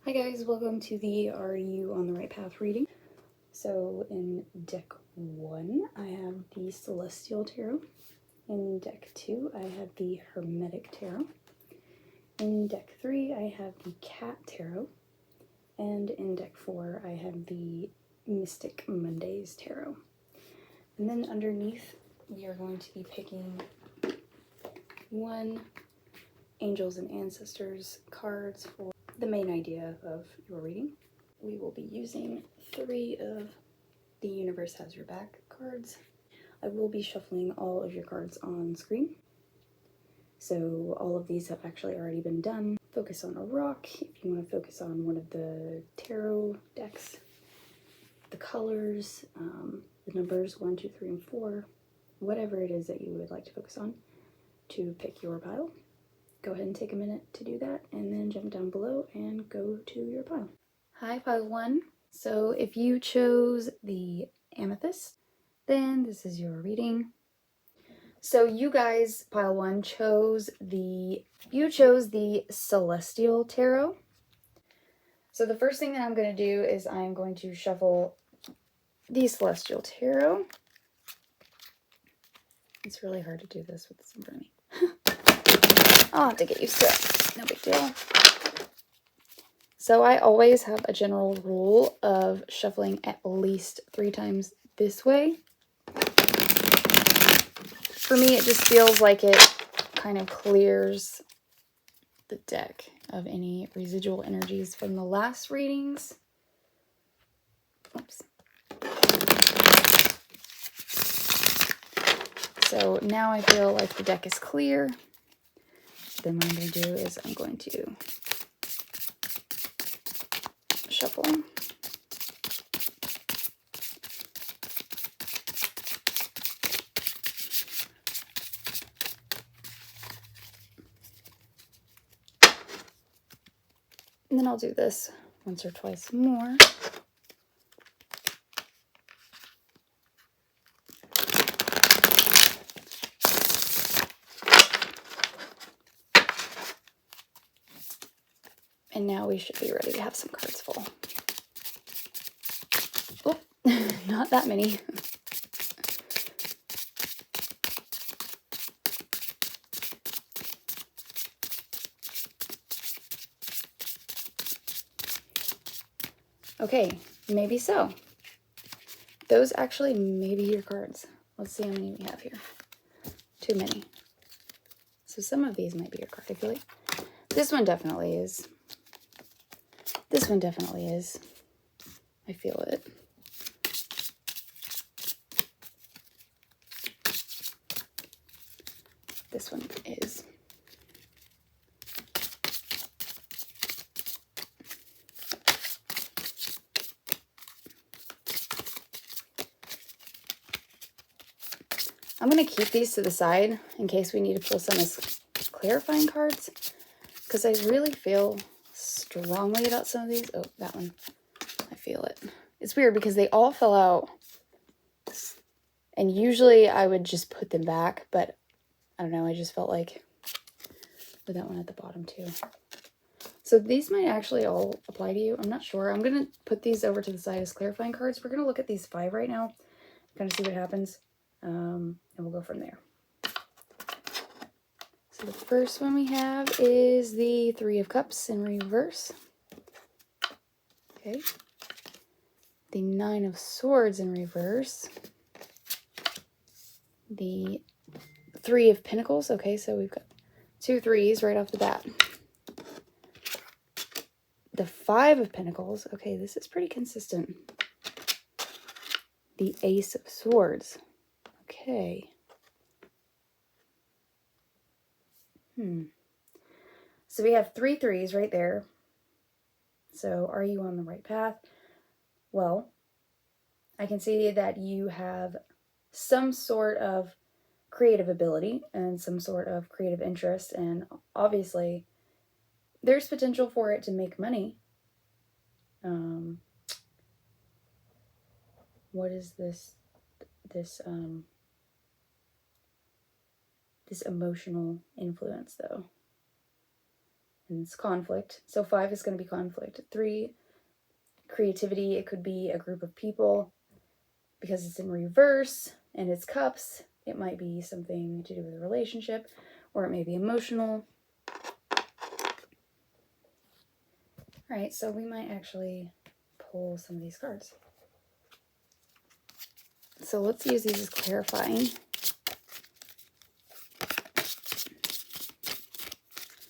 Hi guys, welcome to the Are You on the Right Path reading. So in deck 1, I have the Celestial Tarot. In deck 2, I have the Hermetic Tarot. In deck 3, I have the Cat Tarot. And in deck 4, I have the Mystic Mondays Tarot. And then underneath, we are going to be picking 1 Angels and Ancestors cards for the main idea of your reading. We will be using 3 of the Universe Has Your Back cards. I will be shuffling all of your cards on screen. So all of these have actually already been done. Focus on a rock if you want to focus on one of the tarot decks. The colors, the numbers 1, 2, 3, and 4, whatever it is that you would like to focus on to pick your pile. Go ahead and take a minute to do that and then jump down below and go to your pile. Hi, pile 1. So if you chose the amethyst, then this is your reading. So you guys, pile 1, chose the Celestial Tarot. So the first thing that I'm going to do is I'm going to shuffle the Celestial Tarot. It's really hard to do this with this in front of me. I'll have to get used to it. No big deal. So I always have a general rule of shuffling at least 3 times this way. For me, it just feels like it kind of clears the deck of any residual energies from the last readings. Oops. So now I feel like the deck is clear. Then what I'm going to do is I'm going to shuffle. And then I'll do this once or twice more. And now we should be ready to have some cards full. Oh, not that many. Okay, maybe so. Those actually may be your cards. Let's see how many we have here. Too many. So some of these might be your card, I feel like. This one definitely is. This one definitely is. I feel it. This one is. I'm going to keep these to the side in case we need to pull some as clarifying cards, because I really feel strongly about some of these. Oh, that one. I feel it. It's weird because they all fell out. And usually I would just put them back, but I don't know. I just felt like with that one at the bottom too. So these might actually all apply to you. I'm not sure. I'm going to put these over to the side as clarifying cards. We're going to look at these 5 right now, kind of see what happens, and we'll go from there. So the first one we have is the 3 of Cups in reverse. Okay. The 9 of Swords in reverse. The 3 of Pentacles. Okay, so we've got 2 3s right off the bat. The 5 of Pentacles. Okay, this is pretty consistent. The Ace of Swords. Okay. So we have 3 3s right there. So are you on the right path? Well, I can see that you have some sort of creative ability and some sort of creative interest, and obviously there's potential for it to make money. What is this emotional influence though? and it's conflict. So 5 is going to be conflict. 3, creativity. It could be a group of people. Because it's in reverse and it's cups, it might be something to do with a relationship, or it may be emotional. All right, so we might actually pull some of these cards. So let's use these as clarifying.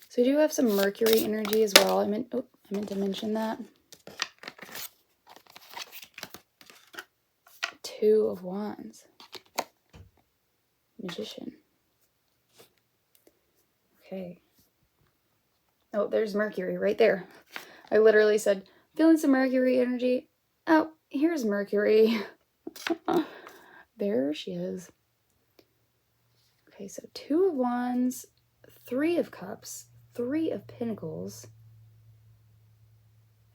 So we do have some Mercury energy as well. I meant to mention that. 2 of Wands. Magician. Okay. Oh, there's Mercury right there. I literally said, feeling some Mercury energy. Oh, here's Mercury. There she is. Okay, so 2 of Wands, 3 of Cups, 3 of Pentacles.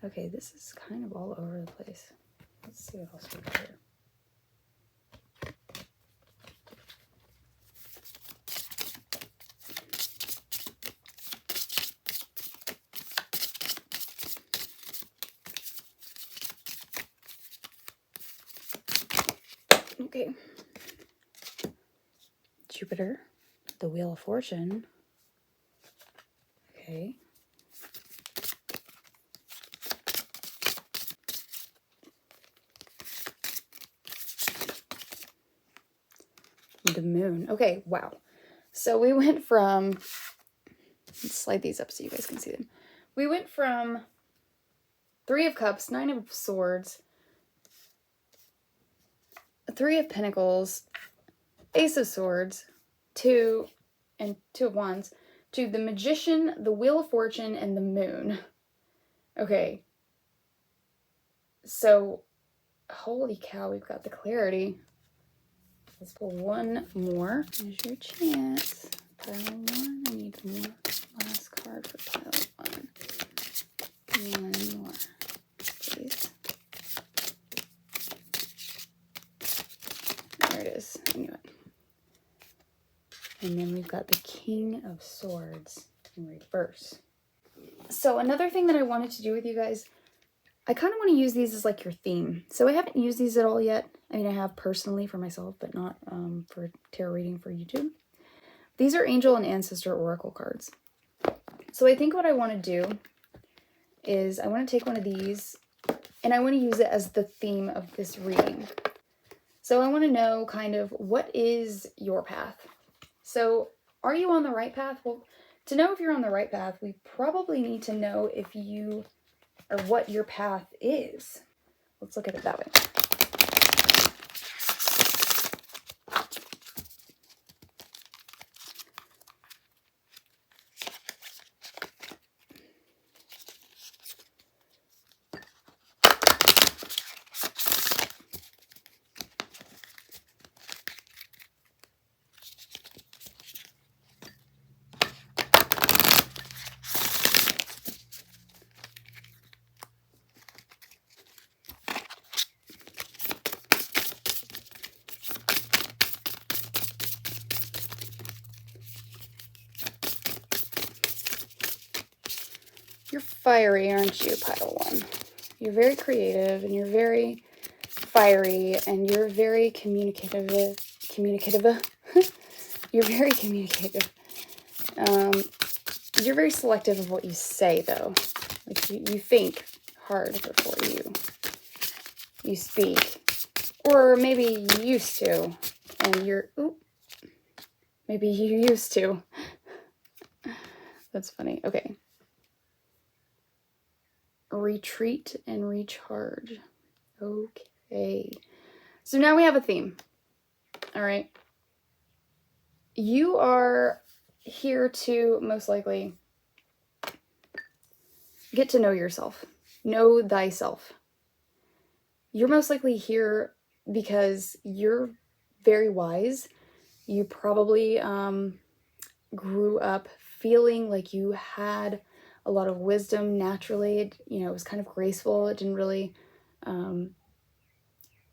Okay, this is kind of all over the place. Let's see what else we got here. Okay. Jupiter, the Wheel of Fortune. Okay. The Moon. Okay, wow. So we went from, let's slide these up so you guys can see them. We went from 3 of Cups, 9 of Swords, 3 of Pentacles, Ace of Swords, 2 of Wands, to the Magician, the Wheel of Fortune, and the Moon. Okay. So, holy cow, we've got the clarity. Let's pull one more. Here's your chance. Pile 1. I need more. Last card for pile 1. 1 more, please. There it is. I knew it. And then we've got the King of Swords in reverse. So another thing that I wanted to do with you guys, I kind of want to use these as like your theme. So I haven't used these at all yet. I mean, I have personally for myself, but not for tarot reading for YouTube. These are Angel and Ancestor Oracle cards. So I think what I want to do is I want to take one of these and I want to use it as the theme of this reading. So I want to know kind of what is your path. So are you on the right path? Well, to know if you're on the right path, we probably need to know if you or what your path is. Let's look at it that way. You're fiery, aren't you, pile 1? You're very creative, and you're very fiery, and you're very communicative. You're very communicative. You're very selective of what you say, though. Like you think hard before you speak. Or maybe you used to, and maybe you used to. That's funny. Okay. Retreat and recharge. Okay. So now we have a theme. All right. You are here to most likely get to know yourself. Know thyself. You're most likely here because you're very wise. You probably grew up feeling like you had a lot of wisdom naturally. It was kind of graceful. It didn't really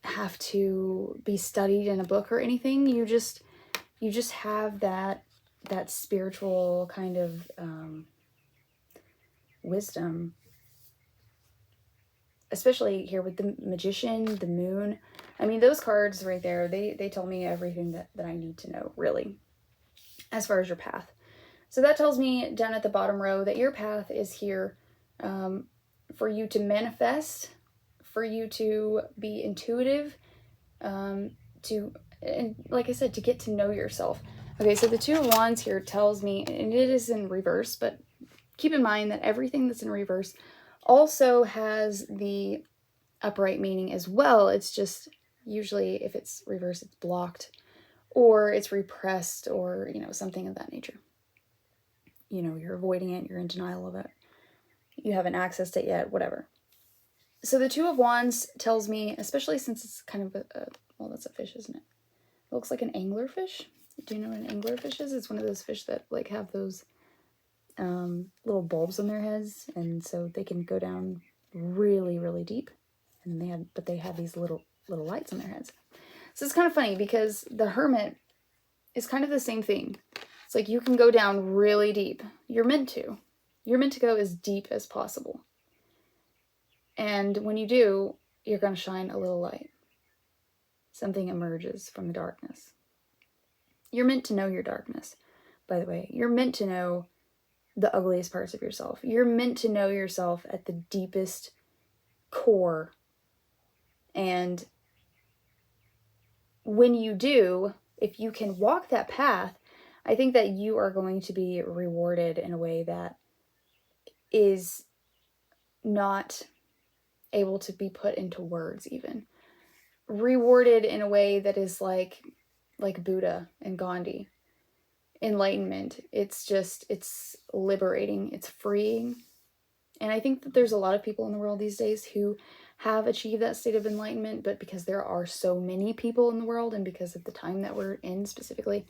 have to be studied in a book or anything. You just have that spiritual kind of wisdom, especially here with the Magician, the Moon. I mean, those cards right there, they tell me everything that I need to know, really, as far as your path. So that tells me down at the bottom row that your path is here for you to manifest, for you to be intuitive, and like I said, to get to know yourself. Okay, so the Two of Wands here tells me, and it is in reverse, but keep in mind that everything that's in reverse also has the upright meaning as well. It's just usually if it's reverse, it's blocked or it's repressed or, something of that nature. You're avoiding it, you're in denial of it, you haven't accessed it yet, whatever. So the Two of Wands tells me, especially since it's kind of well, that's a fish, isn't it? It looks like an anglerfish. Do you know what an anglerfish is? It's one of those fish that like have those little bulbs on their heads, and so they can go down really, really deep. And they have these little lights on their heads. So it's kind of funny because the Hermit is kind of the same thing. It's like you can go down really deep. You're meant to. You're meant to go as deep as possible. And when you do, you're going to shine a little light. Something emerges from the darkness. You're meant to know your darkness, by the way. You're meant to know the ugliest parts of yourself. You're meant to know yourself at the deepest core. And when you do, if you can walk that path, I think that you are going to be rewarded in a way that is not able to be put into words even. Rewarded in a way that is like Buddha and Gandhi. Enlightenment. It's liberating. It's freeing. And I think that there's a lot of people in the world these days who have achieved that state of enlightenment, but because there are so many people in the world and because of the time that we're in specifically,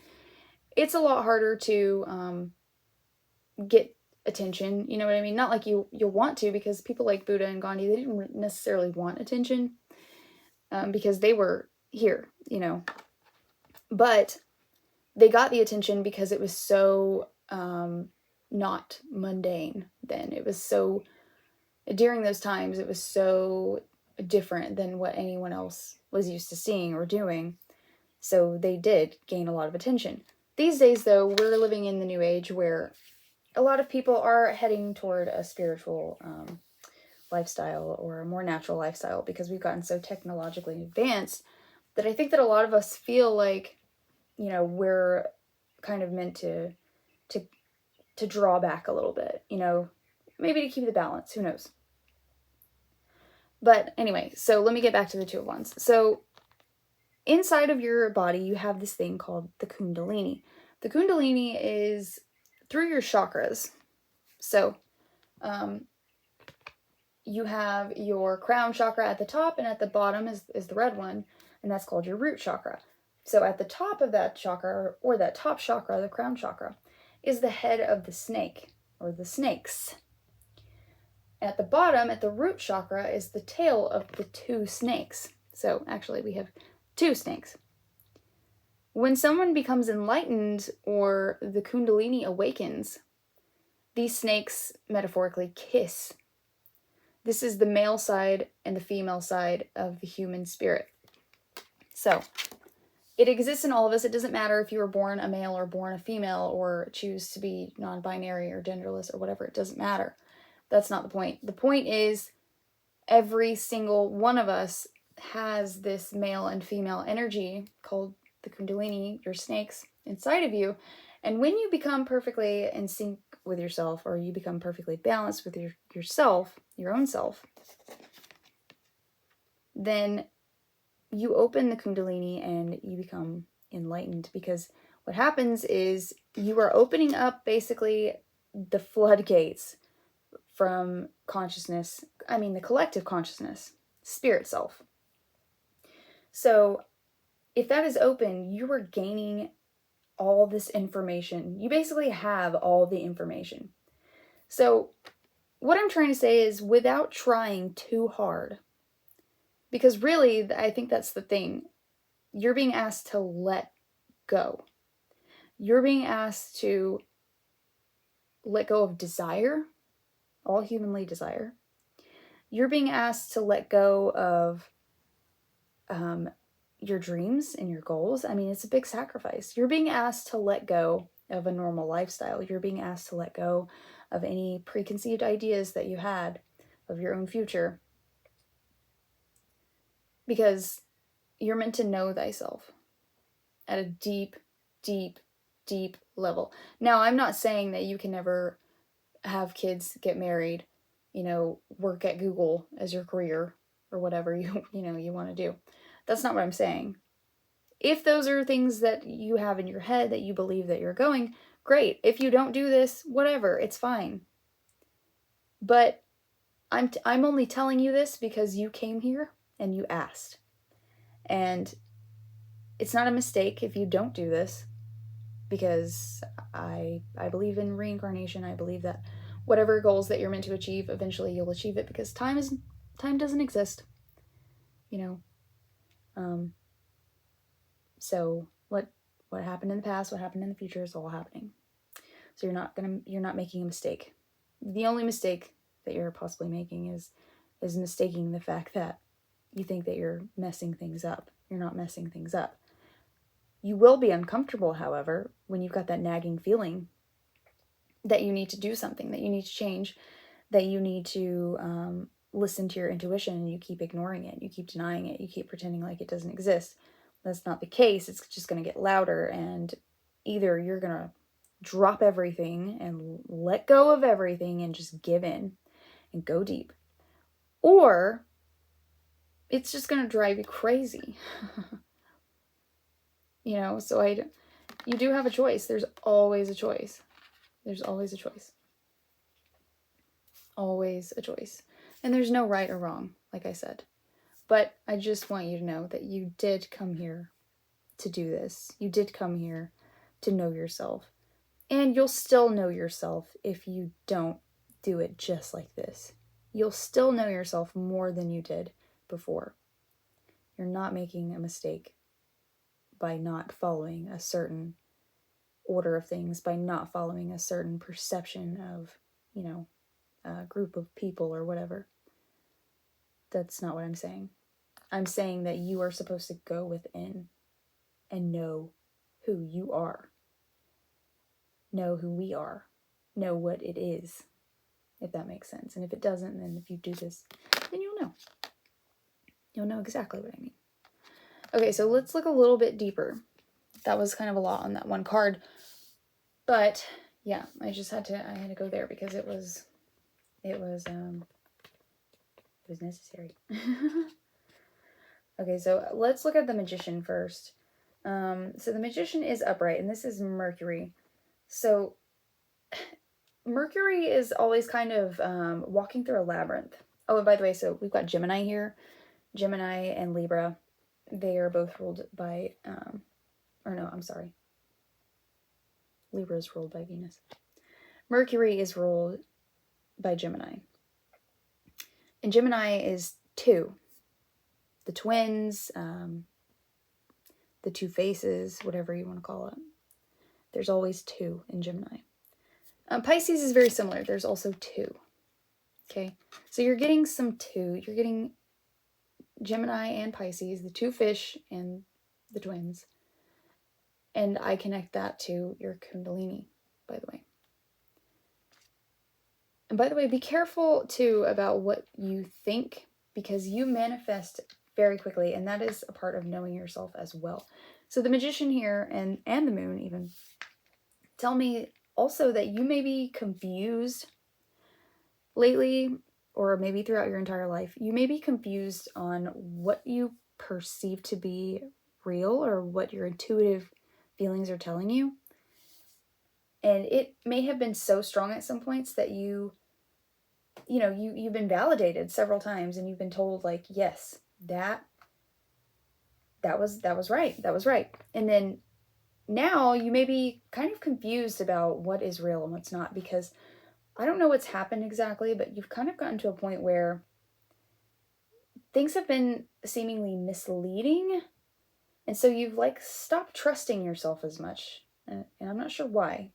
it's a lot harder to get attention. You know what I mean? Not like you'll want to, because people like Buddha and Gandhi, they didn't necessarily want attention because they were here, but they got the attention because it was so not mundane then. It was so, during those times, it was so different than what anyone else was used to seeing or doing. So they did gain a lot of attention. These days, though, we're living in the new age where a lot of people are heading toward a spiritual lifestyle or a more natural lifestyle because we've gotten so technologically advanced that I think that a lot of us feel like, we're kind of meant to draw back a little bit, maybe to keep the balance, who knows. But anyway, so let me get back to the Two of Wands. So inside of your body, you have this thing called the Kundalini. The Kundalini is through your chakras. So you have your crown chakra at the top, and at the bottom is the red one, and that's called your root chakra. So at the top of that chakra, or that top chakra, the crown chakra, is the head of the snake, or the snakes. At the bottom, at the root chakra, is the tail of the two snakes. So actually, we have two snakes. When someone becomes enlightened or the Kundalini awakens, these snakes metaphorically kiss. This is the male side and the female side of the human spirit. So it exists in all of us. It doesn't matter if you were born a male or born a female or choose to be non-binary or genderless or whatever. It doesn't matter. That's not the point. The point is every single one of us has this male and female energy called the Kundalini, your snakes, inside of you. And when you become perfectly in sync with yourself, or you become perfectly balanced with yourself, your own self, then you open the Kundalini and you become enlightened, because what happens is you are opening up basically the floodgates from consciousness, the collective consciousness, spirit self. So if that is open, you are gaining all this information. You basically have all the information. So what I'm trying to say is, without trying too hard, because really, I think that's the thing, you're being asked to let go. You're being asked to let go of desire all humanly desire. You're being asked to let go of your dreams and your goals. I mean, it's a big sacrifice. You're being asked to let go of a normal lifestyle. You're being asked to let go of any preconceived ideas that you had of your own future, because you're meant to know thyself at a deep, deep, deep level. Now, I'm not saying that you can never have kids, get married, work at Google as your career or whatever you want to do. That's not what I'm saying. If those are things that you have in your head that you believe that you're going, great. If you don't do this, whatever, it's fine. But I'm only telling you this because you came here and you asked. And it's not a mistake if you don't do this, because I believe in reincarnation. I believe that whatever goals that you're meant to achieve, eventually you'll achieve it, because time doesn't exist. So what happened in the past, what happened in the future is all happening. So you're not making a mistake. The only mistake that you're possibly making is mistaking the fact that you think that you're messing things up. You're not messing things up. You will be uncomfortable, however, when you've got that nagging feeling that you need to do something, that you need to change, that you need to listen to your intuition, and you keep ignoring it, you keep denying it, you keep pretending like it doesn't exist. That's not the case. It's just going to get louder, and either you're going to drop everything and let go of everything and just give in and go deep, or it's just going to drive you crazy. So you do have a choice. There's always a choice. There's always a choice. Always a choice. And there's no right or wrong, like I said. But I just want you to know that you did come here to do this. You did come here to know yourself. And you'll still know yourself if you don't do it just like this. You'll still know yourself more than you did before. You're not making a mistake by not following a certain order of things, by not following a certain perception of, a group of people or whatever. That's not what I'm saying. I'm saying that you are supposed to go within and know who you are. Know who we are. Know what it is, if that makes sense. And if it doesn't, then if you do this, then you'll know. You'll know exactly what I mean. Okay, so let's look a little bit deeper. That was kind of a lot on that one card. But yeah, I had to go there because it was necessary. Okay, so let's look at the Magician first. So the Magician is upright, and this is Mercury. So Mercury is always kind of walking through a labyrinth. Oh, and by the way, so we've got Gemini here. Gemini and Libra, they are both ruled by, Libra is ruled by Venus. Mercury is ruled by Gemini. And Gemini is 2. The twins, the 2 faces, whatever you want to call it. There's always 2 in Gemini. Pisces is very similar. There's also 2. Okay, so you're getting some 2. You're getting Gemini and Pisces, the 2 fish and the twins. And I connect that to your Kundalini, by the way. And by the way, be careful too about what you think, because you manifest very quickly, and that is a part of knowing yourself as well. So the Magician here and the Moon even tell me also that you may be confused lately, or maybe throughout your entire life. You may be confused on what you perceive to be real or what your intuitive feelings are telling you. And it may have been so strong at some points that you've been validated several times, and you've been told, like, yes, that was right. That was right. And then now you may be kind of confused about what is real and what's not, because I don't know what's happened exactly, but you've kind of gotten to a point where things have been seemingly misleading. And so you've stopped trusting yourself as much. And I'm not sure why.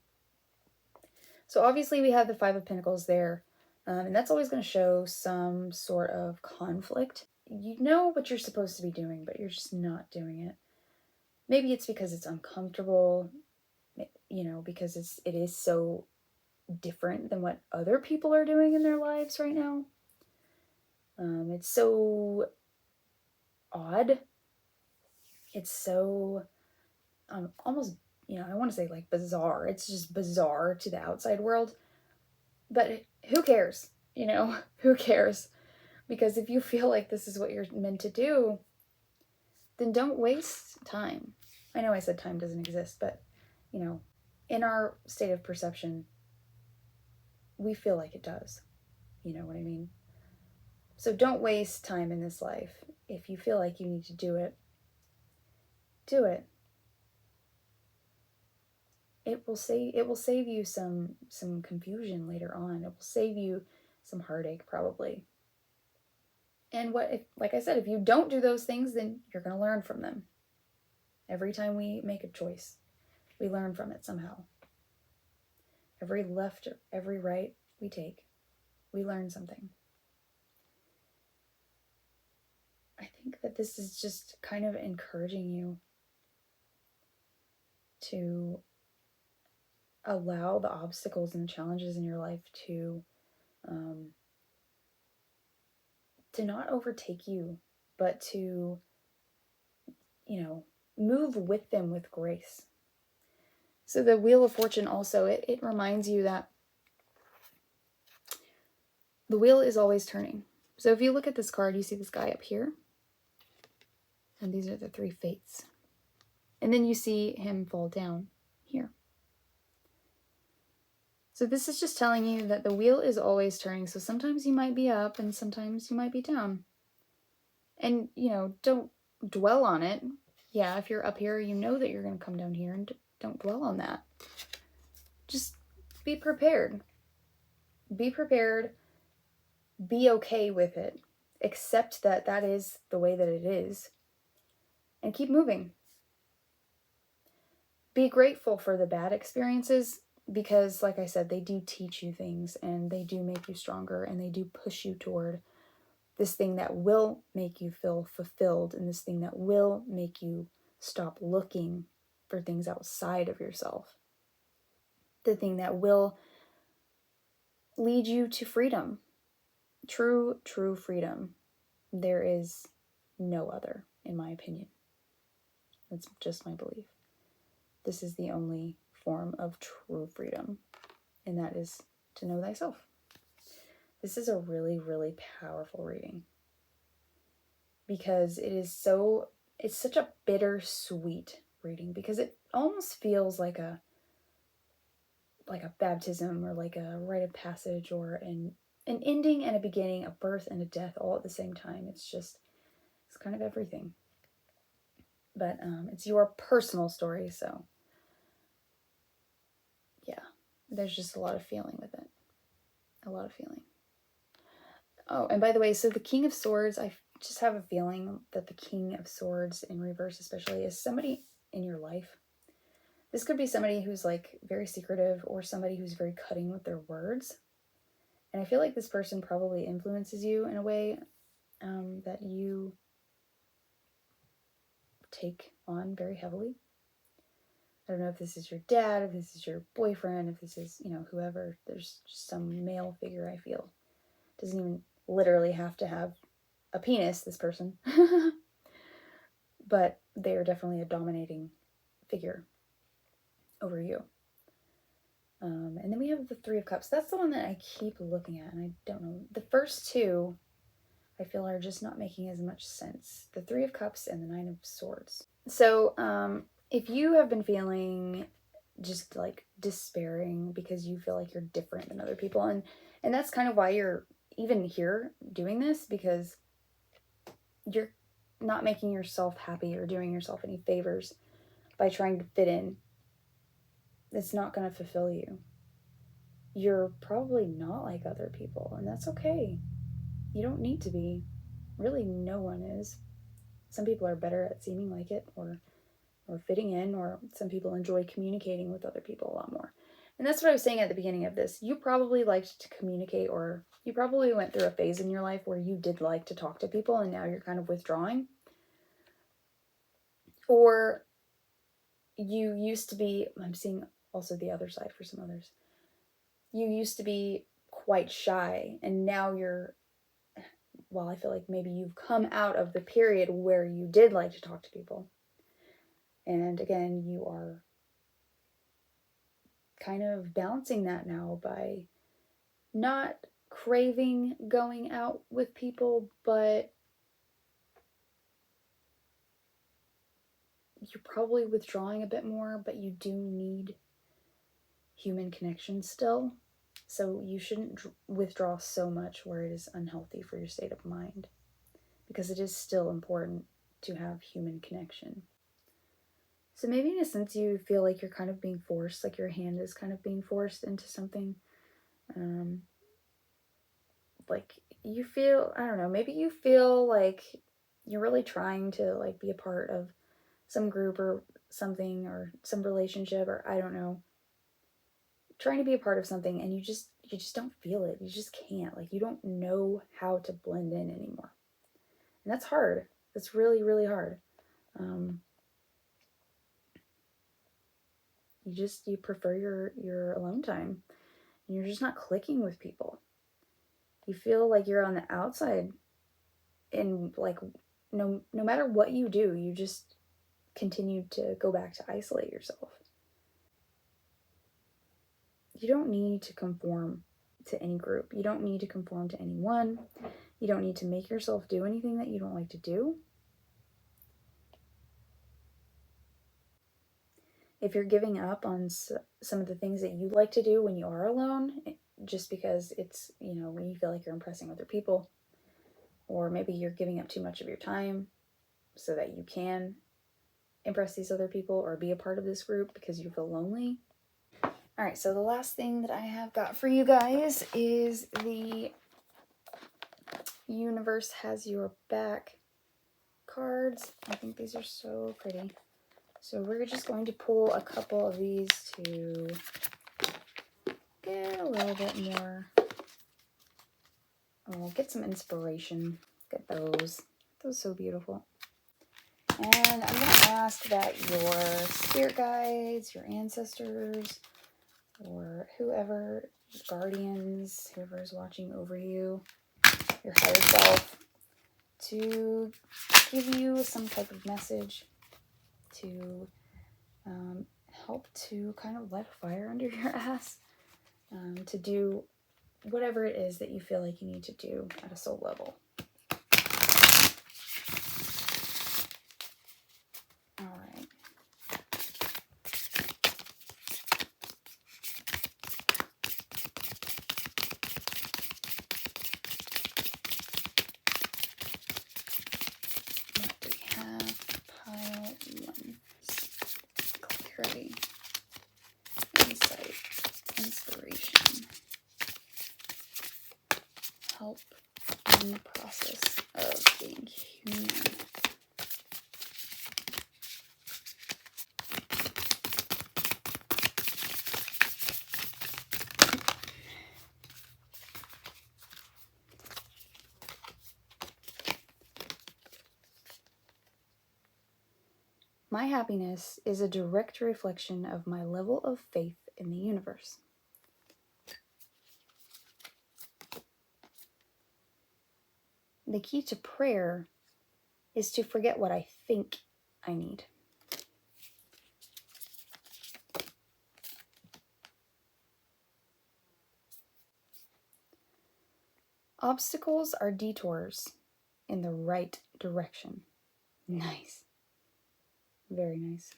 So obviously we have the 5 of Pentacles there. And that's always going to show some sort of conflict. You know what you're supposed to be doing, but you're just not doing it. Maybe it's because it's uncomfortable, because it is so different than what other people are doing in their lives right now. It's so odd. It's so almost, I want to say like bizarre. It's just bizarre to the outside world. But who cares? Who cares? Because if you feel like this is what you're meant to do, then don't waste time. I know I said time doesn't exist, but, in our state of perception, we feel like it does. You know what I mean? So don't waste time in this life. If you feel like you need to do it, do it. It will save you some confusion later on. It will save you some heartache probably. And like I said, if you don't do those things, then you're going to learn from them. Every time we make a choice, we learn from it somehow. Every left, every right we take, we learn something. I think that this is just kind of encouraging you to allow the obstacles and challenges in your life to not overtake you, but to, move with them with grace. So the Wheel of Fortune also, it reminds you that the wheel is always turning. So if you look at this card, you see this guy up here. And these are the 3 fates. And then you see him fall down here. So this is just telling you that the wheel is always turning. So sometimes you might be up and sometimes you might be down. And, don't dwell on it. Yeah, if you're up here, you know that you're going to come down here, and don't dwell on that. Just be prepared. Be prepared. Be okay with it. Accept that that is the way that it is. And keep moving. Be grateful for the bad experiences because, like I said, they do teach you things and they do make you stronger and they do push you toward this thing that will make you feel fulfilled and this thing that will make you stop looking for things outside of yourself. The thing that will lead you to freedom. True freedom. There is no other, in my opinion. That's just my belief. This is the only form of true freedom, and that is to know thyself. This is a really, really powerful reading because it's such a bittersweet reading because it almost feels like a baptism or like a rite of passage or an ending and a beginning, a birth and a death all at the same time. It's kind of everything. But it's your personal story, so yeah, there's just a lot of feeling with it. A lot of feeling. Oh, and by the way, so the King of Swords, I just have a feeling that the King of Swords in reverse especially is somebody in your life. This could be somebody who's like very secretive or somebody who's very cutting with their words. And I feel like this person probably influences you in a way that you take on very heavily. I don't know if this is your dad, if this is your boyfriend, if this is, whoever. There's just some male figure, I feel. Doesn't even literally have to have a penis, this person. But they are definitely a dominating figure over you. And then we have the 3 of Cups. That's the one that I keep looking at, and I don't know. The first 2, I feel, are just not making as much sense. The 3 of Cups and the 9 of Swords. So, if you have been feeling just like despairing because you feel like you're different than other people, and that's kind of why you're even here doing this, because you're not making yourself happy or doing yourself any favors by trying to fit in. It's not going to fulfill you. You're probably not like other people, and that's okay. You don't need to be. Really, no one is. Some people are better at seeming like it or fitting in, or some people enjoy communicating with other people a lot more. And that's what I was saying at the beginning of this. You probably liked to communicate, or you probably went through a phase in your life where you did like to talk to people and now you're kind of withdrawing. Or you used to be, I'm seeing also the other side for some others. You used to be quite shy and now you're, well, I feel like maybe you've come out of the period where you did like to talk to people. And again, you are kind of balancing that now by not craving going out with people, but you're probably withdrawing a bit more, but you do need human connection still. So you shouldn't withdraw so much where it is unhealthy for your state of mind, because it is still important to have human connection. So maybe in a sense you feel like you're kind of being forced, like your hand is kind of being forced into something. Like you feel, I don't know, maybe you feel like you're really trying to like be a part of some group or something or some relationship, or I don't know, trying to be a part of something, and you just don't feel it. You just can't. Like you don't know how to blend in anymore. And that's hard. That's really, really hard. You prefer your alone time, and you're just not clicking with people. You feel like you're on the outside, and like no matter what you do, you just continue to go back to isolate yourself. You don't need to conform to any group. You don't need to conform to anyone. You don't need to make yourself do anything that you don't like to do. If you're giving up on some of the things that you like to do when you are alone, just because it's, when you feel like you're impressing other people, or maybe you're giving up too much of your time so that you can impress these other people or be a part of this group because you feel lonely. All right, so the last thing that I have got for you guys is the Universe Has Your Back cards. I think these are so pretty. So we're just going to pull a couple of these to get a little bit more, get some inspiration. Get those. Those are so beautiful. And I'm going to ask that your spirit guides, your ancestors, or whoever, guardians, whoever's watching over you, your higher self, to give you some type of message to help to kind of light a fire under your ass, to do whatever it is that you feel like you need to do at a soul level. All right. What do we have? Pile 1. Clarity. Insight. Inspiration. Help in the process of being human. My happiness is a direct reflection of my level of faith in the universe. The key to prayer is to forget what I think I need. Obstacles are detours in the right direction. Nice. Very nice.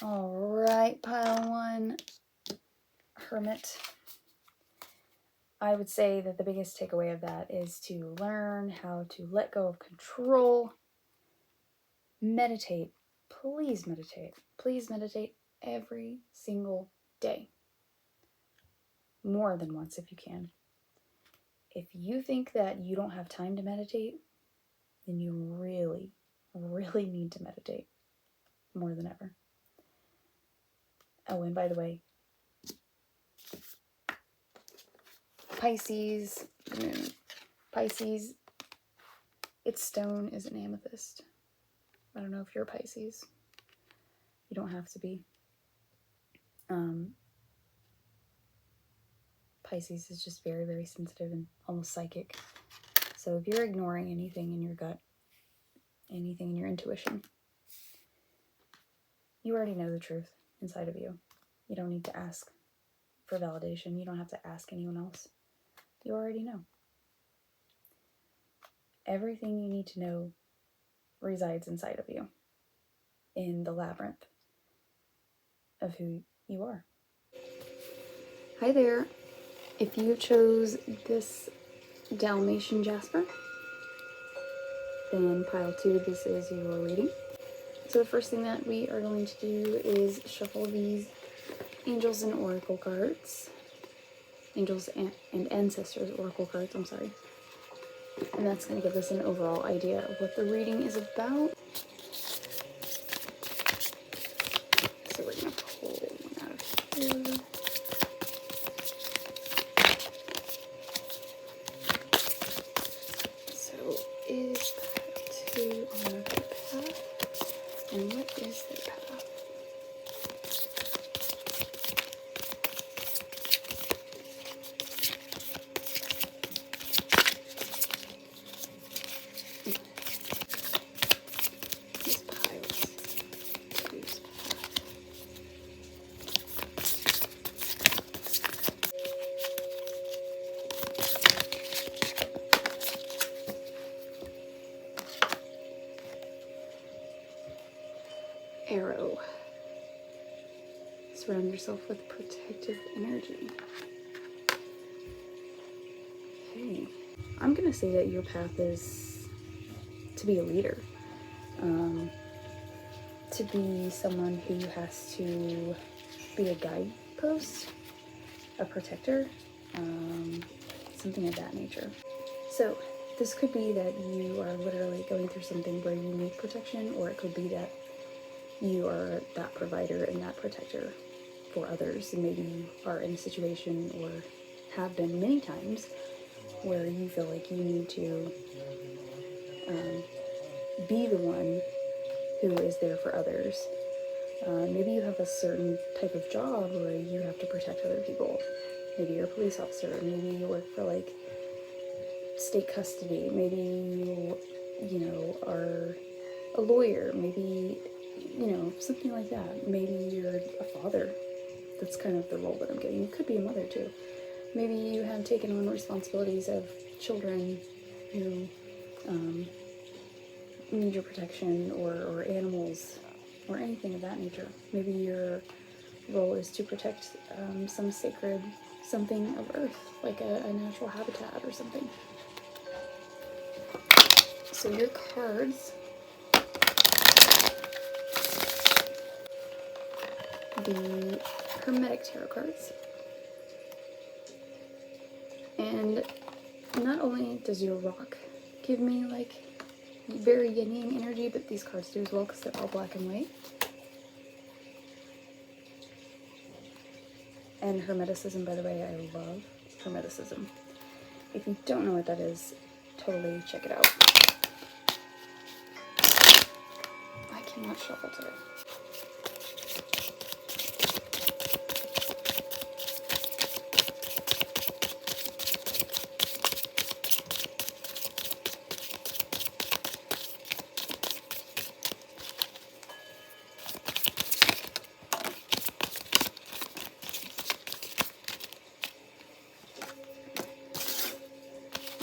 All right, pile 1, Hermit. I would say that the biggest takeaway of that is to learn how to let go of control. Meditate. Please meditate. Please meditate every single day. More than once if you can. If you think that you don't have time to meditate, then you really, really need to meditate more than ever. Oh, and by the way, Pisces, the moon. Pisces, its stone is an amethyst. I don't know if you're a Pisces. You don't have to be. Pisces is just very, very sensitive and almost psychic. So if you're ignoring anything in your gut, anything in your intuition, you already know the truth inside of you. You don't need to ask for validation. You don't have to ask anyone else. You already know. Everything you need to know resides inside of you, in the labyrinth of who you are. Hi there. If you chose this Dalmatian Jasper, then pile 2, this is your reading. So the first thing that we are going to do is shuffle these Angels and Oracle cards. Angels and Ancestors Oracle cards, I'm sorry. And that's going to give us an overall idea of what the reading is about. So we're going to pull one out of here. So is pile 2 on their path? And what is their path? Arrow. Surround yourself with protective energy. Okay. I'm going to say that your path is to be a leader. To be someone who has to be a guidepost, a protector, something of that nature. So this could be that you are literally going through something where you need protection, or it could be that you are that provider and that protector for others, and maybe you are in a situation, or have been many times, where you feel like you need to be the one who is there for others. Maybe you have a certain type of job where you have to protect other people. Maybe you're a police officer, maybe you work for like state custody, maybe you are a lawyer, maybe something like that. Maybe you're a father. That's kind of the role that I'm getting. You could be a mother too. Maybe you have taken on responsibilities of children who need your protection, or animals, or anything of that nature. Maybe your role is to protect some sacred something of earth, like a natural habitat or something. So your cards, the Hermetic tarot cards, and not only does your rock give me like very yin-yang energy, but these cards do as well, because they're all black and white. And Hermeticism, by the way, I love Hermeticism. If you don't know what that is, totally check it out. I cannot shuffle today.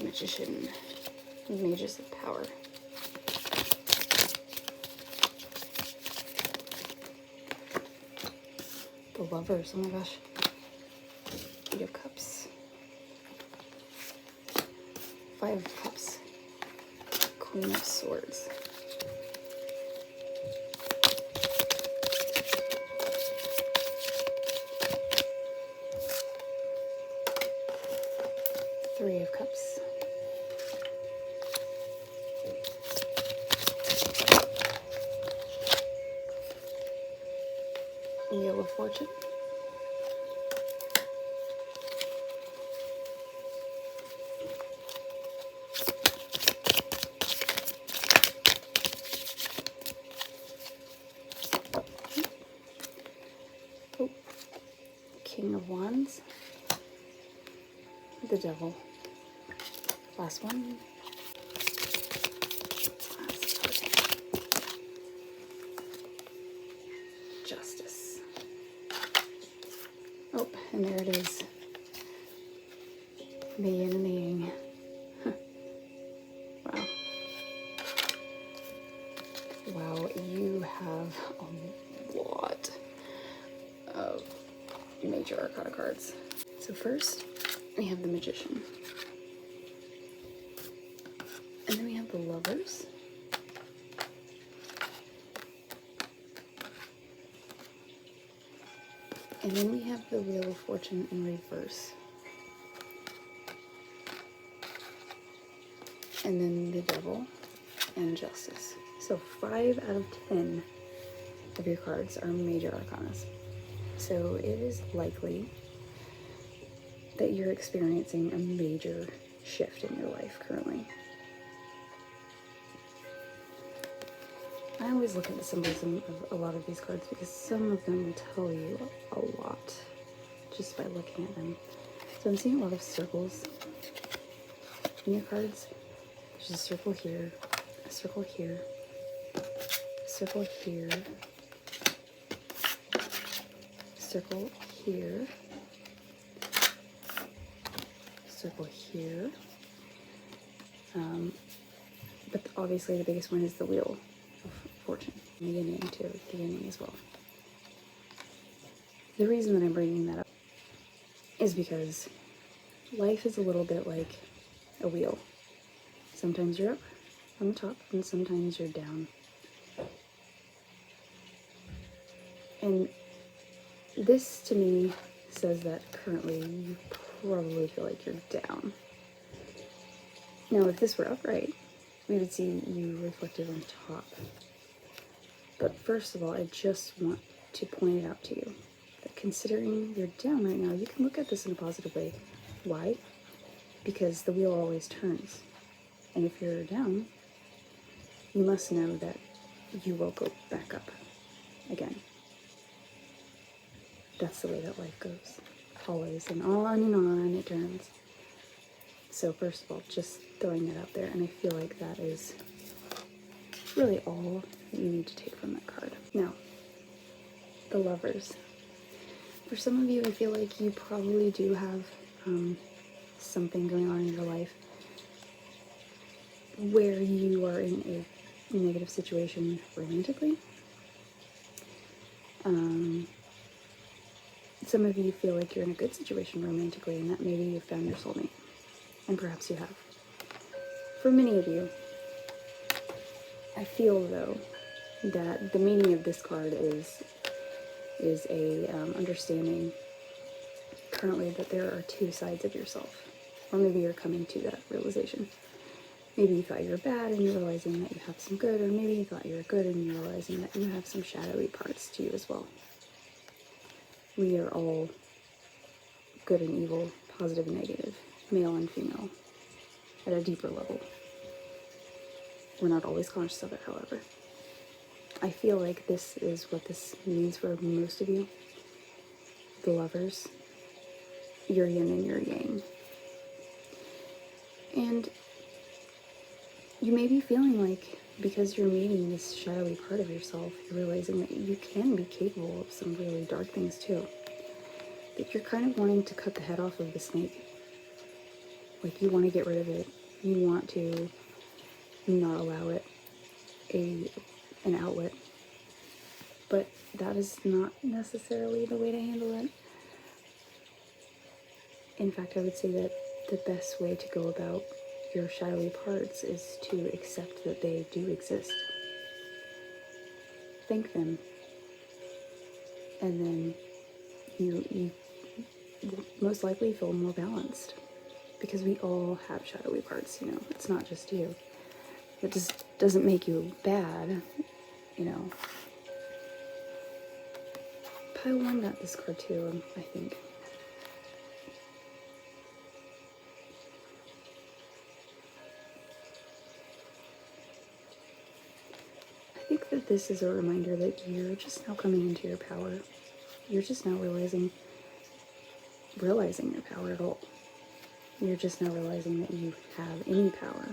Magician, Mages of Power. The Lovers, oh my gosh. Eight of Cups. 5 of Cups. Queen of Swords. Three of Cups. Wheel of Fortune. Oh, King of Wands. The Devil. Last one. Justice. Oh, and there it is. The yin and the yang. Wow. Wow, you have a lot of major arcana cards. So first, we have the Magician. And then we have the Lovers. And then we have the Wheel of Fortune in reverse. And then the Devil and Justice. So 5 out of 10 of your cards are major arcanas. So it is likely that you're experiencing a major shift in your life currently. I always look at the symbolism of a lot of these cards because some of them will tell you a lot just by looking at them. So I'm seeing a lot of circles in your cards. There's a circle here, a circle here, a circle here, a circle here, a circle here. But obviously the biggest one is the Wheel of Fortune. And the yin yang too, the yin yang as well. The reason that I'm bringing that up is because life is a little bit like a wheel. Sometimes you're up on the top and sometimes you're down. And this to me says that currently you probably feel like you're down. Now if this were upright, we would see you reflected on top. But first of all, I just want to point it out to you that considering you're down right now, you can look at this in a positive way. Why? Because the wheel always turns. And if you're down, you must know that you will go back up again. That's the way that life goes. Always, and on it turns. So first of all, just throwing that out there, and I feel like that is really all that you need to take from that card. Now, the Lovers. For some of you, I feel like you probably do have something going on in your life where you are in a negative situation romantically. Some of you feel like you're in a good situation romantically and that maybe you found your soulmate. And perhaps you have. For many of you, I feel though that the meaning of this card is a understanding currently that there are two sides of yourself. Or maybe you're coming to that realization. Maybe you thought you were bad and you're realizing that you have some good, or maybe you thought you were good and you're realizing that you have some shadowy parts to you as well. We are all good and evil, positive and negative, male and female, at a deeper level. We're not always conscious of it, however. I feel like this is what this means for most of you. The Lovers, your yin and your yang. And you may be feeling like, because you're meeting this shadowy part of yourself, you're realizing that you can be capable of some really dark things too. That you're kind of wanting to cut the head off of the snake. Like you want to get rid of it. You want to not allow it an outlet. But that is not necessarily the way to handle it. In fact, I would say that the best way to go about your shadowy parts is to accept that they do exist. Thank them. And then you most likely feel more balanced. Because we all have shadowy parts, you know. It's not just you. It just doesn't make you bad, you know. pile one got this card too, I think. I think that this is a reminder that you're just now coming into your power. You're just now realizing your power at all. You're just now realizing that you have any power.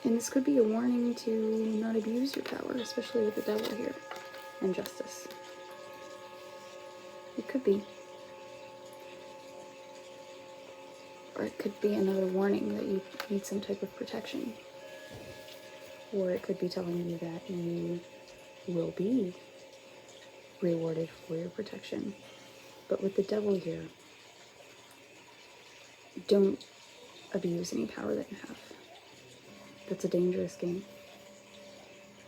And this could be a warning to not abuse your power, especially with the devil here and justice. It could be. Or it could be another warning that you need some type of protection. Or it could be telling you that you will be rewarded for your protection. But with the devil here, don't abuse any power that you have. That's a dangerous game.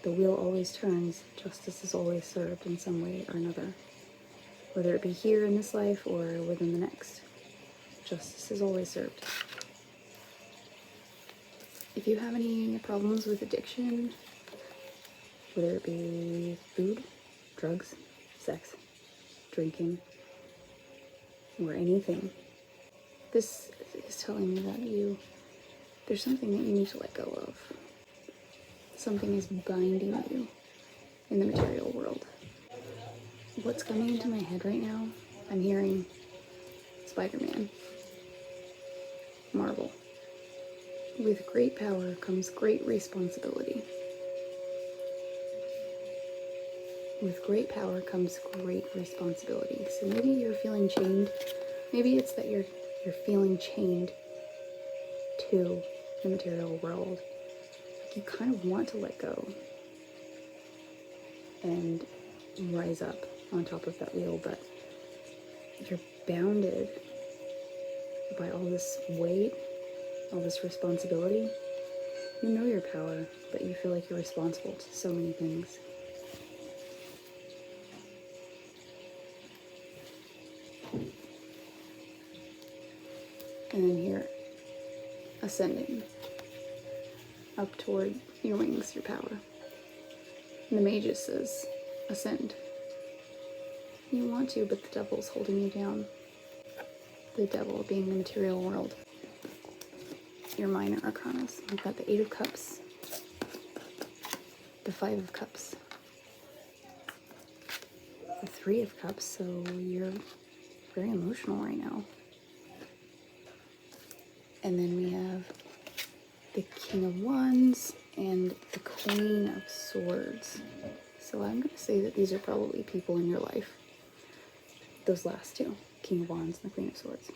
The wheel always turns, justice is always served in some way or another. Whether it be here in this life or within the next, justice is always served. If you have any problems with addiction, whether it be food, drugs, sex, drinking, or anything, this is telling me that there's something that you need to let go of. Something is binding you in the material world. What's coming into my head right now, I'm hearing Spider-Man, Marvel. With great power comes great responsibility. With great power comes great responsibility. So maybe you're feeling chained. Maybe it's that you're feeling chained to the material world. You kind of want to let go and rise up on top of that wheel, but you're bounded by all this weight, all this responsibility. You know your power, but you feel like you're responsible to so many things. And then here, ascending up toward your wings, your power. And the Magus says, ascend. You want to, but the devil's holding you down. The devil being the material world. Your minor arcanas. We've got the 8 of Cups, the 5 of Cups, the 3 of Cups, so you're very emotional right now. And then we have the King of Wands and the Queen of Swords. So I'm going to say that these are probably people in your life. Those last two, King of Wands and the Queen of Swords.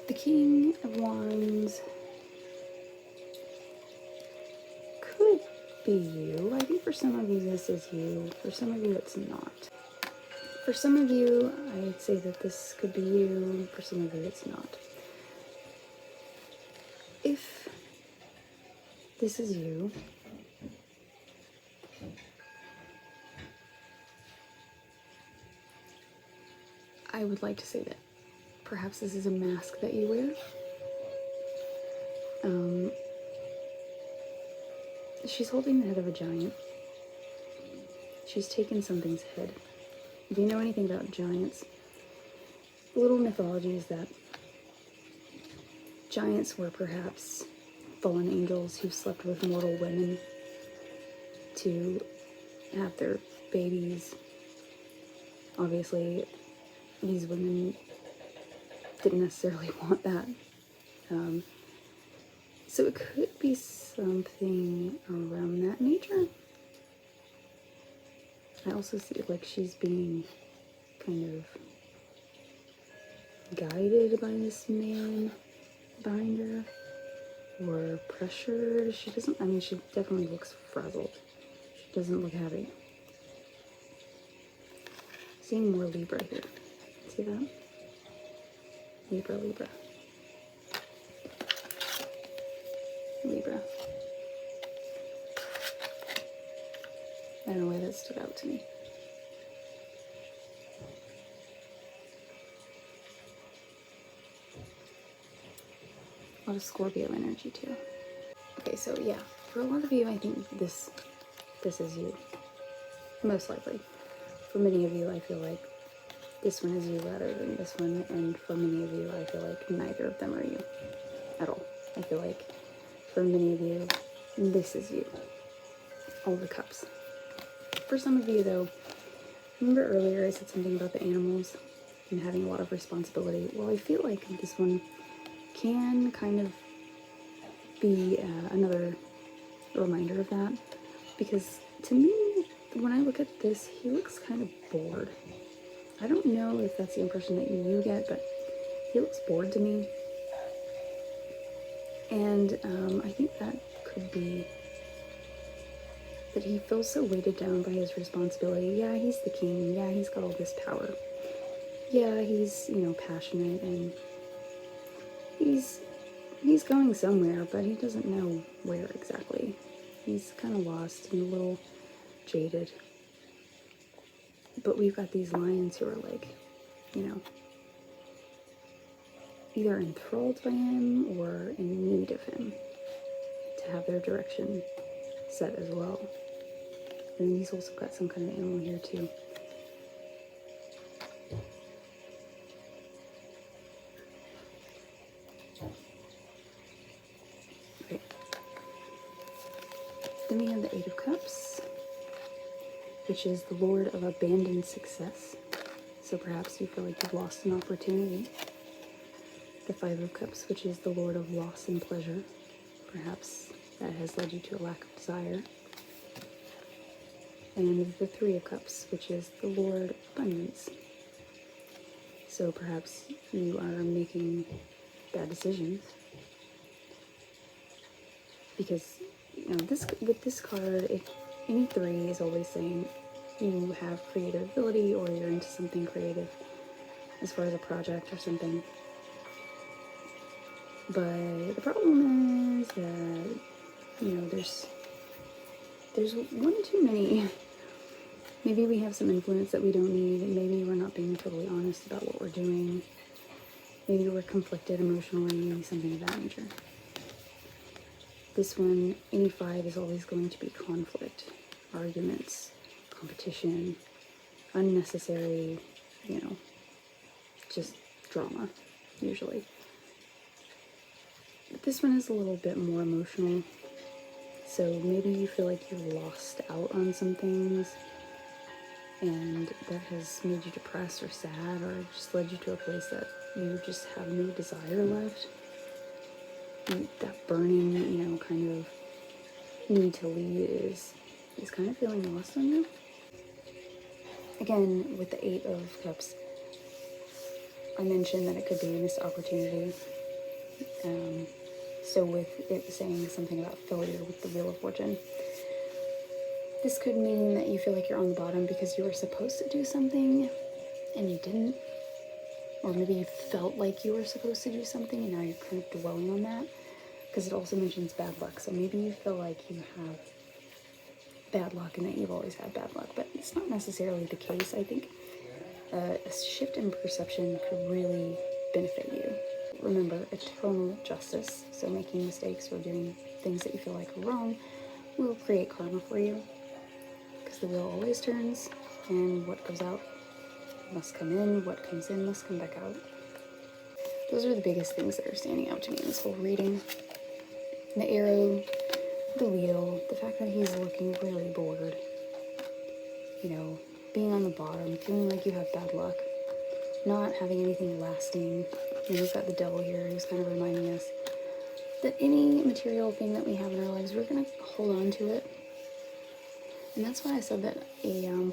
The King of Wands could be you. I think for some of you this is you. For some of you it's not. For some of you, I'd say that this could be you. For some of you it's not. If this is you, I would like to say that perhaps this is a mask that you wear. She's holding the head of a giant. She's taken something's head. Do you know anything about giants? The little mythology is that giants were perhaps fallen angels who slept with mortal women to have their babies. Obviously, these women didn't necessarily want that. So it could be something around that nature. I also see it like she's being kind of guided by this man behind her, or pressured. She doesn't, I mean, she definitely looks frazzled. She doesn't look happy. Seeing more Libra here. See that? Libra, Libra. Libra. I don't know why that stood out to me. A lot of Scorpio energy too. Okay, so yeah, for a lot of you, I think this is you, most likely. For many of you, I feel like this one is you rather than this one, and for many of you, I feel like neither of them are you at all. I feel like for many of you, this is you, all the cups. For some of you, though, remember earlier I said something about the animals and having a lot of responsibility? Well, I feel like this one can kind of be another reminder of that, because to me, when I look at this, he looks kind of bored. I don't know if that's the impression that you get, but he looks bored to me. And I think that could be that he feels so weighted down by his responsibility. Yeah, he's the king. Yeah, he's got all this power. Yeah, he's, passionate, and he's going somewhere, but he doesn't know where exactly. He's kind of lost and a little jaded. But we've got these lions who are like, either enthralled by him or in need of him to have their direction set as well. And he's also got some kind of animal here too. Right. Then we have the Eight of Cups, which is the Lord of abandoned success. So perhaps you feel like you've lost an opportunity. The Five of Cups, which is the Lord of loss and pleasure. Perhaps that has led you to a lack of desire. And the Three of Cups, which is the Lord of abundance. So perhaps you are making bad decisions. Because, with this card, any three is always saying you have creative ability or you're into something creative as far as a project or something. But the problem is that, there's one too many. Maybe we have some influence that we don't need, and maybe we're not being totally honest about what we're doing. Maybe we're conflicted emotionally, something of that nature. This one, any five, is always going to be conflict, arguments, competition, unnecessary, just drama, usually. But this one is a little bit more emotional. So maybe you feel like you lost out on some things, and that has made you depressed or sad, or just led you to a place that you just have no desire left. And that burning, kind of need to lead is kind of feeling lost on you. Again, with the Eight of Cups, I mentioned that it could be a missed opportunity. So with it saying something about failure with the Wheel of Fortune, this could mean that you feel like you're on the bottom because you were supposed to do something and you didn't. Or maybe you felt like you were supposed to do something and now you're kind of dwelling on that. Because it also mentions bad luck. So maybe you feel like you have bad luck and that you've always had bad luck. But it's not necessarily the case. I think a shift in perception could really benefit you. Remember, eternal justice. So making mistakes or doing things that you feel like are wrong will create karma for you. Because the wheel always turns, and what goes out must come in, what comes in must come back out. Those are the biggest things that are standing out to me in this whole reading. The arrow, the wheel, the fact that he's looking really bored, being on the bottom, feeling like you have bad luck, not having anything lasting. We've got the devil here who's kind of reminding us that any material thing that we have in our lives, we're going to hold on to it. And that's why I said that a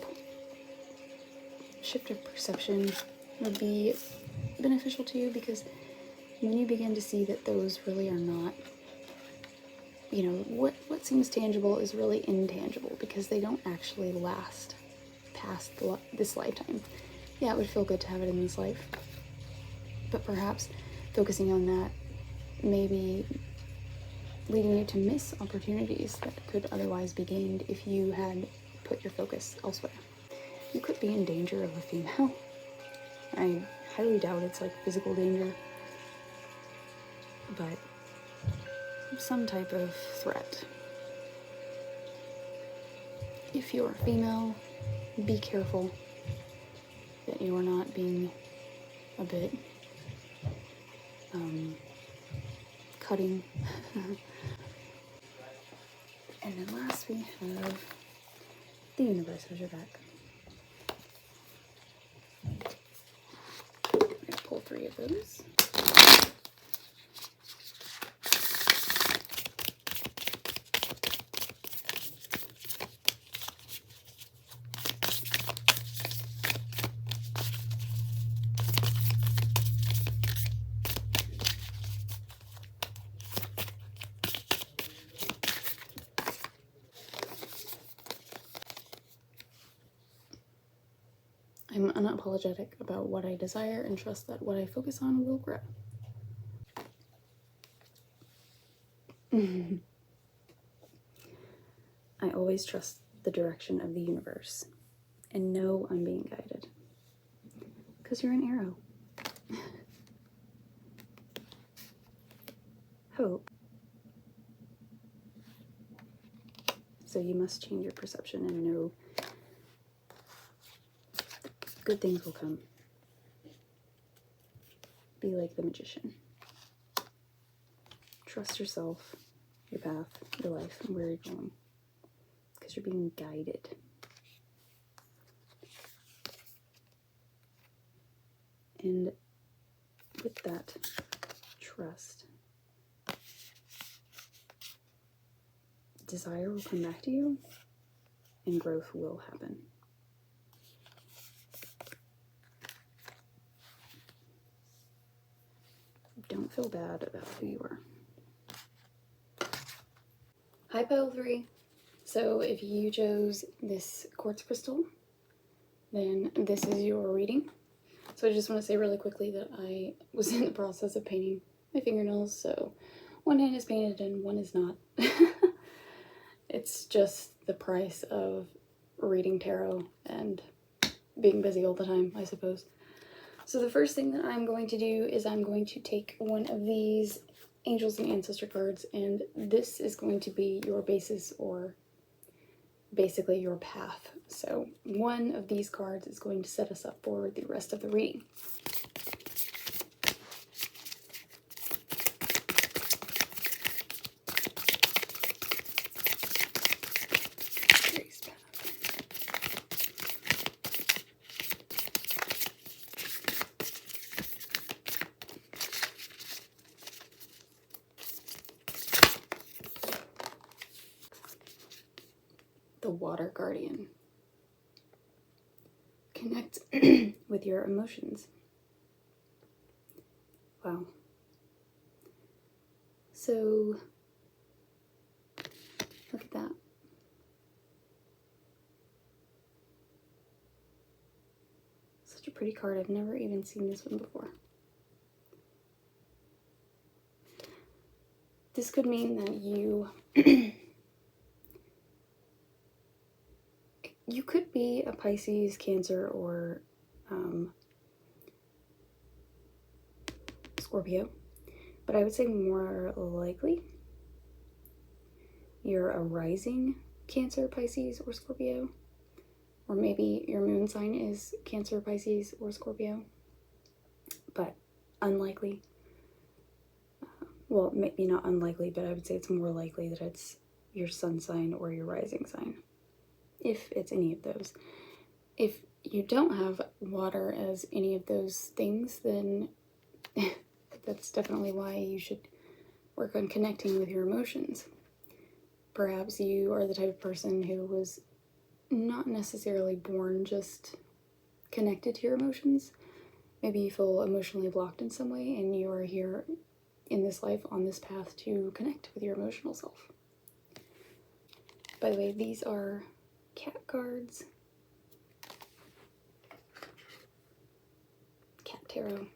shift of perception would be beneficial to you, because when you begin to see that those really are not, what seems tangible is really intangible, because they don't actually last past this lifetime. Yeah, it would feel good to have it in this life, but perhaps focusing on that may be leading you to miss opportunities that could otherwise be gained if you had put your focus elsewhere. You could be in danger of a female. I highly doubt it's like physical danger, but some type of threat. if you're female, be careful that you are not being a bit cutting. And then last we have the universe has your back. I'm gonna pull 3 of those. I'm unapologetic about what I desire and trust that what I focus on will grow. I always trust the direction of the universe and know I'm being guided. Because you're an arrow. Hope. So you must change your perception and know good things will come. Be like the magician. Trust yourself, your path, your life, and where you're going. Because you're being guided. And with that trust, desire will come back to you and growth will happen. Don't feel bad about who you are. Hi, Pile 3. So if you chose this quartz crystal, then this is your reading. So I just want to say really quickly that I was in the process of painting my fingernails, so one hand is painted and one is not. It's just the price of reading tarot and being busy all the time, I suppose. So the first thing that I'm going to do is I'm going to take one of these Angels and Ancestor cards, and this is going to be your basis, or basically your path. So one of these cards is going to set us up for the rest of the reading. The Water Guardian. Connect with your emotions. Wow. So, look at that. Such a pretty card. I've never even seen this one before. This could mean that you you could be a Pisces, Cancer, or Scorpio, but I would say more likely you're a rising Cancer, Pisces, or Scorpio, or maybe your moon sign is Cancer, Pisces, or Scorpio, but unlikely. Well, maybe not unlikely, but I would say it's more likely that it's your sun sign or your rising sign, if it's any of those. If you don't have water as any of those things, then that's definitely why you should work on connecting with your emotions. Perhaps you are the type of person who was not necessarily born just connected to your emotions. Maybe you feel emotionally blocked in some way, and you are here in this life on this path to connect with your emotional self. By the way, these are cat cards. Cat tarot.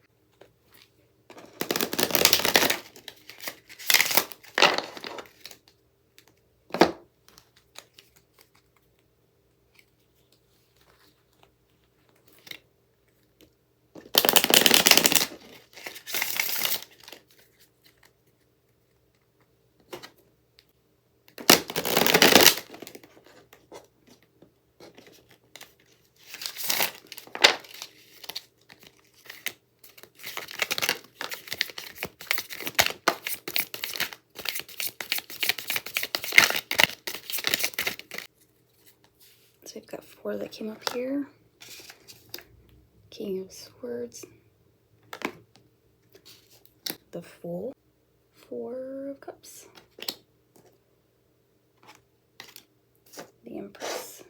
So I've got 4 that came up here. King of Swords, the Fool, 4 of Cups, the Empress,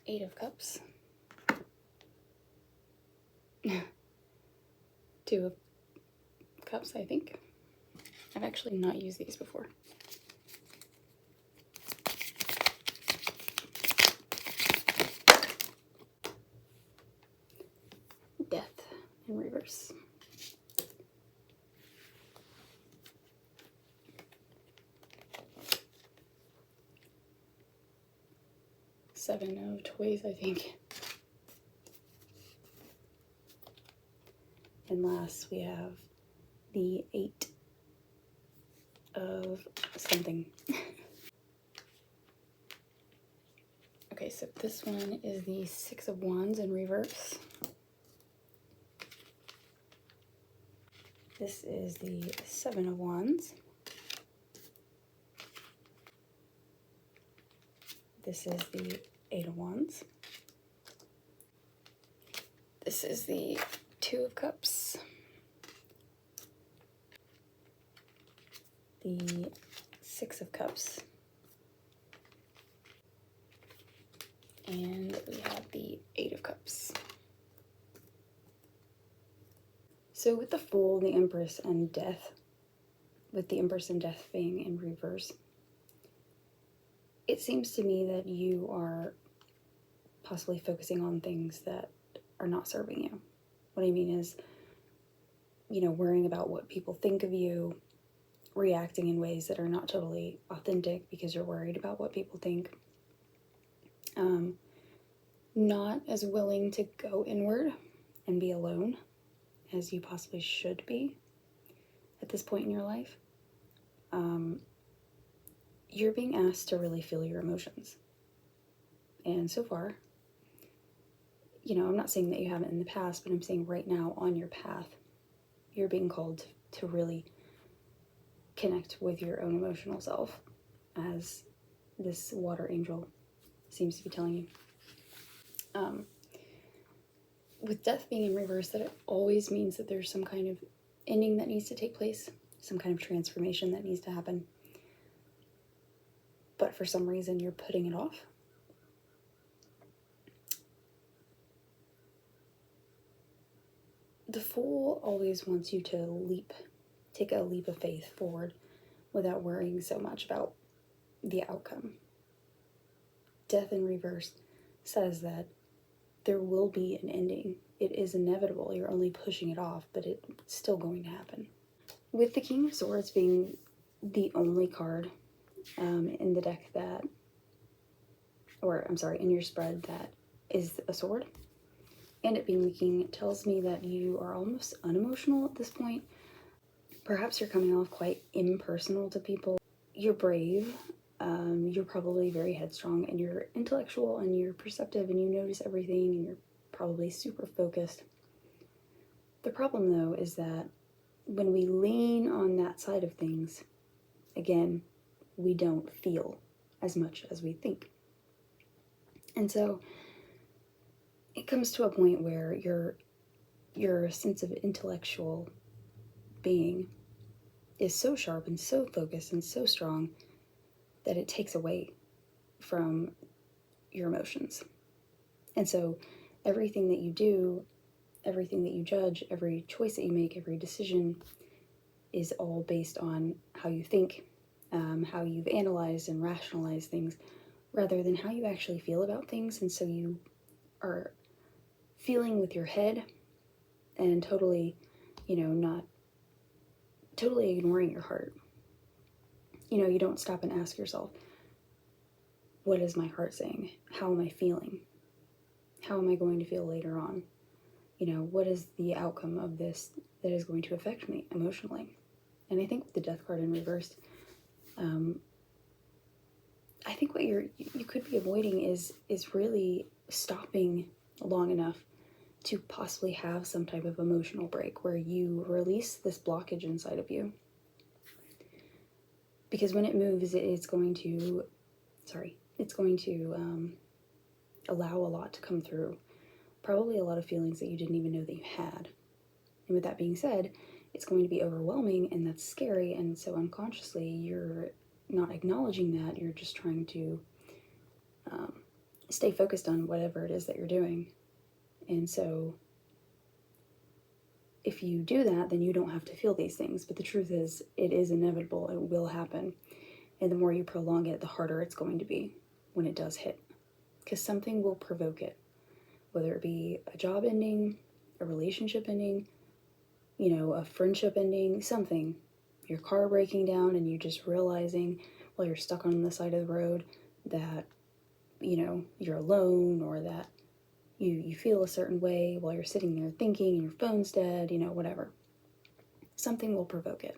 Eight of Cups, 2 of Cups, I think. I've actually not used these before. Death in reverse. Seven of Toys, I think. And last we have the 8 of something. Okay, so this one is the 6 of Wands in reverse. This is the 7 of Wands. This is the 8 of Wands. This is the 2 of Cups. The 6 of Cups. And we have the 8 of Cups. So with the Fool, the Empress, and Death, with the Empress and Death being in reverse, it seems to me that you are possibly focusing on things that are not serving you. What I mean is, you know, worrying about what people think of you, reacting in ways that are not totally authentic because you're worried about what people think. Not as willing to go inward and be alone as you possibly should be at this point in your life. You're being asked to really feel your emotions. And so far, you know, I'm not saying that you haven't in the past, but I'm saying right now on your path, you're being called to really connect with your own emotional self, as this water angel seems to be telling you. With Death being in reverse, that it always means that there's some kind of ending that needs to take place, some kind of transformation that needs to happen. But for some reason, you're putting it off. The Fool always wants you to take a leap of faith forward without worrying so much about the outcome. Death in reverse says that there will be an ending. It is inevitable. You're only pushing it off, but it's still going to happen. With the King of Swords being the only card in the deck that, or I'm sorry, in your spread that is a sword, and it being the king, it tells me that you are almost unemotional at this point. Perhaps you're coming off quite impersonal to people. You're brave. You're probably very headstrong, and you're intellectual, and you're perceptive, and you notice everything, and you're probably super focused. The problem, though, is that when we lean on that side of things, again, we don't feel as much as we think. And so it comes to a point where your sense of intellectual being is so sharp and so focused and so strong that it takes away from your emotions. And so everything that you do, everything that you judge, every choice that you make, every decision is all based on how you think, how you've analyzed and rationalized things, rather than how you actually feel about things. And so you are feeling with your head and totally, not totally ignoring your heart. You don't stop and ask yourself, what is my heart saying? How am I feeling? How am I going to feel later on? What is the outcome of this that is going to affect me emotionally? And I think with the Death card in reverse, I think what you could be avoiding is really stopping long enough to possibly have some type of emotional break where you release this blockage inside of you. Because when it moves, it's going to allow a lot to come through. Probably a lot of feelings that you didn't even know that you had. And with that being said, it's going to be overwhelming, and that's scary, and so unconsciously you're not acknowledging that. You're just trying to stay focused on whatever it is that you're doing. And so if you do that, then you don't have to feel these things. But the truth is, it is inevitable. It will happen. And the more you prolong it, the harder it's going to be when it does hit. Because something will provoke it. Whether it be a job ending, a relationship ending, a friendship ending, something. Your car breaking down and you just realizing while you're stuck on the side of the road that, you're alone, or that you feel a certain way while you're sitting there thinking and your phone's dead, whatever. Something will provoke it.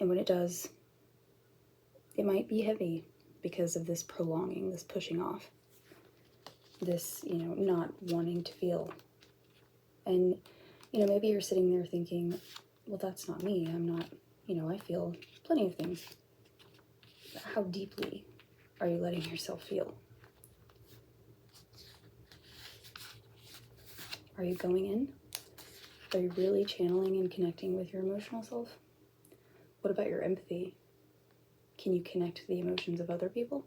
And when it does, it might be heavy because of this prolonging, this pushing off, this, not wanting to feel. And, maybe you're sitting there thinking, well, that's not me. I'm not, I feel plenty of things. How deeply are you letting yourself feel? Are you going in? Are you really channeling and connecting with your emotional self? What about your empathy? Can you connect to the emotions of other people?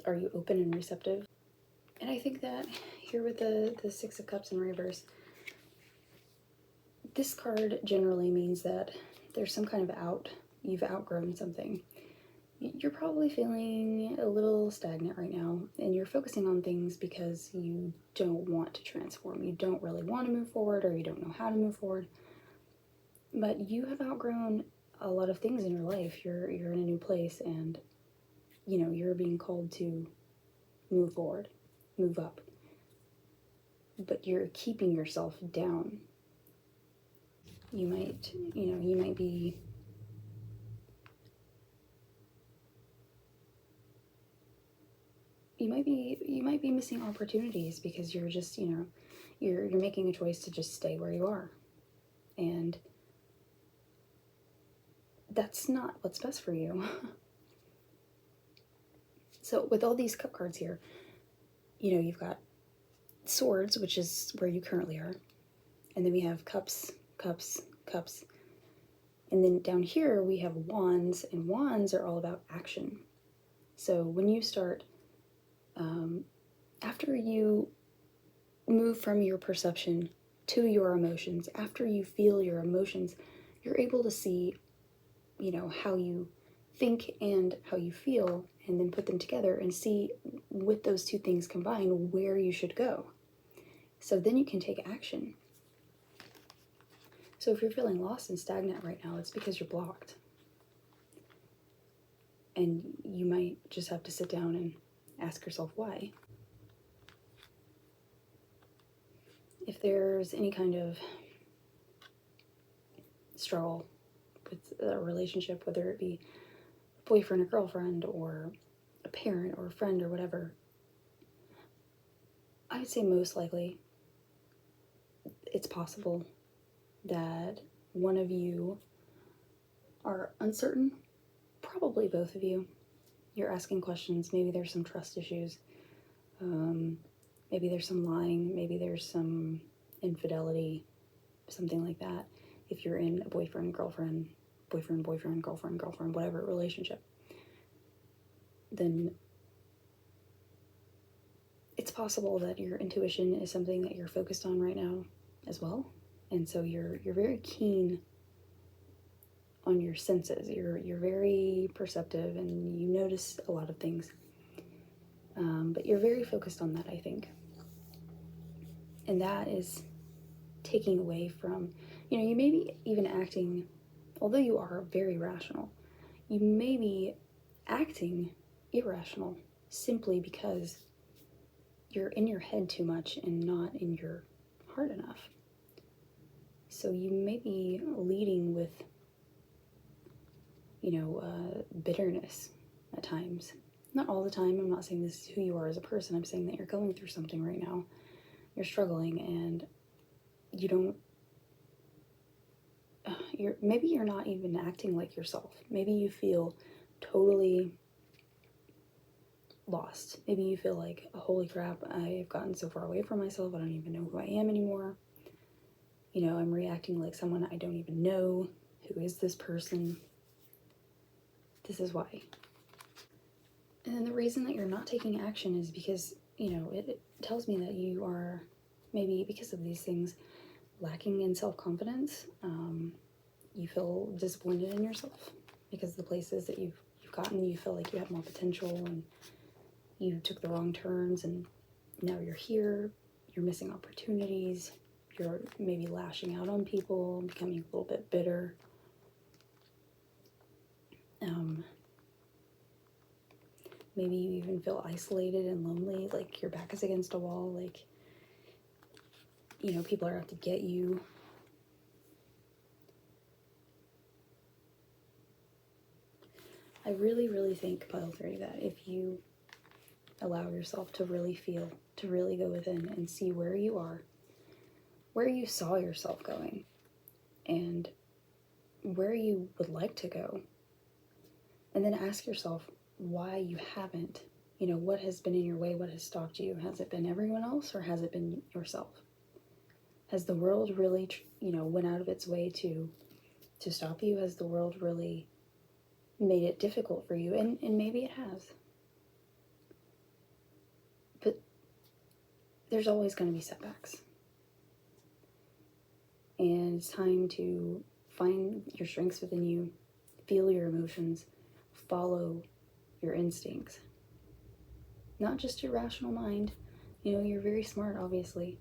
Are you open and receptive? And I think that here with the Six of Cups in reverse, this card generally means that there's some kind of you've outgrown something. You're probably feeling a little stagnant right now, and you're focusing on things because you don't want to transform. You don't really want to move forward, or you don't know how to move forward. But you have outgrown a lot of things in your life. You're in a new place, and you're being called to move forward, move up. But you're keeping yourself down. You might be you might be missing opportunities because you're just, you're making a choice to just stay where you are. And that's not what's best for you. So with all these cup cards here, you've got swords, which is where you currently are. And then we have cups, cups, cups. And then down here we have wands, and wands are all about action. So when you start, after you move from your perception to your emotions, after you feel your emotions, you're able to see, how you think and how you feel, and then put them together and see with those two things combined where you should go. So then you can take action. So if you're feeling lost and stagnant right now, it's because you're blocked. And you might just have to sit down and ask yourself why. If there's any kind of struggle with a relationship, whether it be a boyfriend or girlfriend or a parent or a friend or whatever, I would say most likely it's possible that one of you are uncertain, probably both of you. You're asking questions, maybe there's some trust issues, maybe there's some lying, maybe there's some infidelity, something like that. If you're in a boyfriend, girlfriend, girlfriend, whatever relationship, then it's possible that your intuition is something that you're focused on right now as well. And so you're very keen on your senses. You're very perceptive, and you notice a lot of things. But you're very focused on that, I think. And that is taking away from, you may be even acting, although you are very rational, you may be acting irrational simply because you're in your head too much and not in your heart enough. So you may be leading with, bitterness at times. Not all the time. I'm not saying this is who you are as a person. I'm saying that you're going through something right now. You're struggling and maybe you're not even acting like yourself. Maybe you feel totally lost. Maybe you feel like, oh, holy crap, I've gotten so far away from myself, I don't even know who I am anymore. I'm reacting like someone I don't even know. Who is this person? This is why. And then the reason that you're not taking action is because, it tells me that you are, maybe because of these things, lacking in self-confidence. You feel disappointed in yourself because the places that you've gotten, you feel like you had more potential and you took the wrong turns, and now you're here, you're missing opportunities, you're maybe lashing out on people, becoming a little bit bitter. Maybe you even feel isolated and lonely, like your back is against a wall, like, people are out to get you. I really, really think, Pile 3, that if you allow yourself to really feel, to really go within and see where you are, where you saw yourself going, and where you would like to go, and then ask yourself why you haven't. What has been in your way? What has stopped you? Has it been everyone else, or has it been yourself? Has the world really, went out of its way to stop you? Has the world really made it difficult for you? And maybe it has. But there's always going to be setbacks. And it's time to find your strengths within you, feel your emotions, follow your instincts. Not just your rational mind. You're very smart, obviously.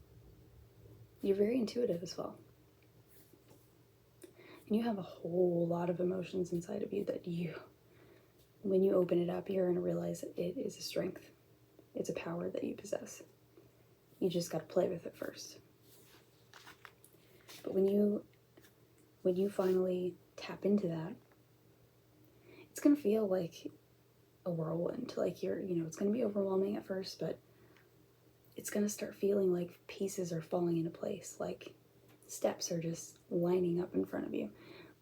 You're very intuitive as well. And you have a whole lot of emotions inside of you that when you open it up, you're going to realize that it is a strength. It's a power that you possess. You just got to play with it first. But when you finally tap into that, it's going to feel like a whirlwind. Like it's going to be overwhelming at first, but it's going to start feeling like pieces are falling into place. Like steps are just lining up in front of you.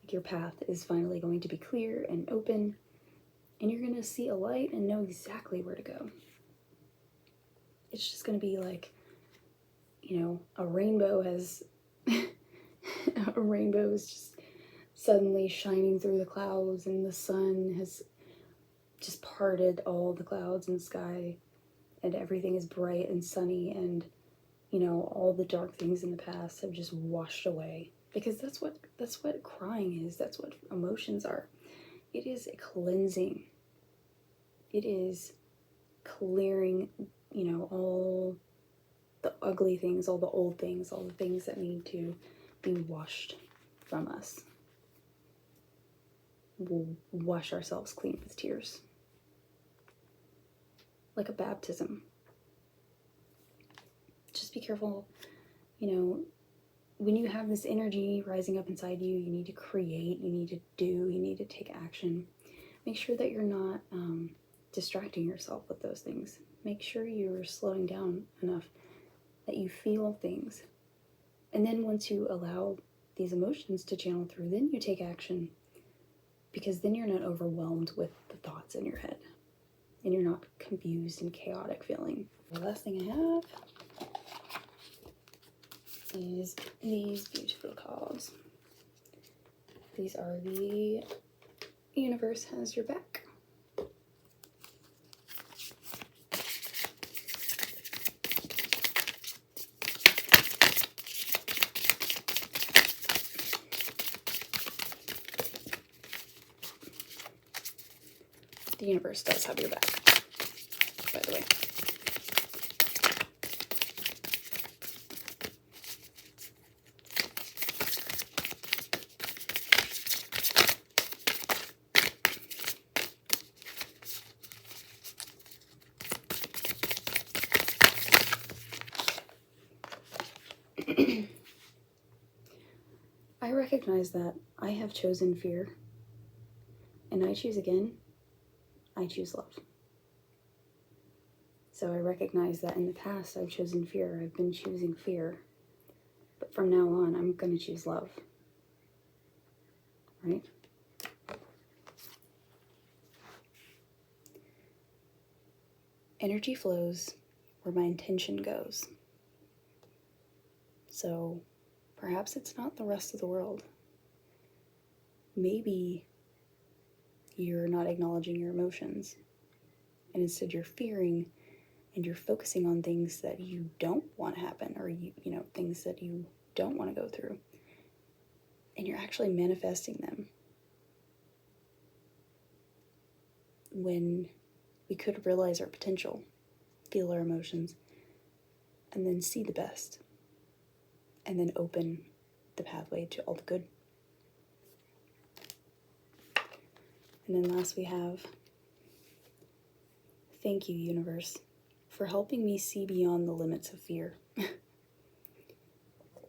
Like your path is finally going to be clear and open, and you're going to see a light and know exactly where to go. It's just going to be like, a rainbow has, a rainbow is just suddenly shining through the clouds, and the sun has just parted all the clouds in the sky, and everything is bright and sunny, and all the dark things in the past have just washed away. Because that's what crying is. That's what emotions are. It is a cleansing. It is clearing, all the ugly things, all the old things, all the things that need to be washed from us. We'll wash ourselves clean with tears. Like a baptism. Just be careful, when you have this energy rising up inside you, you need to create, you need to do, you need to take action. Make sure that you're not distracting yourself with those things. Make sure you're slowing down enough that you feel things. And then once you allow these emotions to channel through, then you take action, because then you're not overwhelmed with the thoughts in your head, and you're not confused and chaotic feeling. The last thing I have is these beautiful cards. These are the Universe Has Your Back. The universe does have your back, by the way. I recognize that I have chosen fear, and I choose again, I choose love. So I recognize that in the past I've chosen fear, I've been choosing fear, but from now on I'm going to choose love, right? Energy flows where my intention goes. So perhaps it's not the rest of the world. Maybe you're not acknowledging your emotions, and instead you're fearing and you're focusing on things that you don't want to happen, or you know, things that you don't want to go through, and you're actually manifesting them when we could realize our potential, feel our emotions, and then see the best, and then open the pathway to all the good. And then last we have, thank you, universe, for helping me see beyond the limits of fear.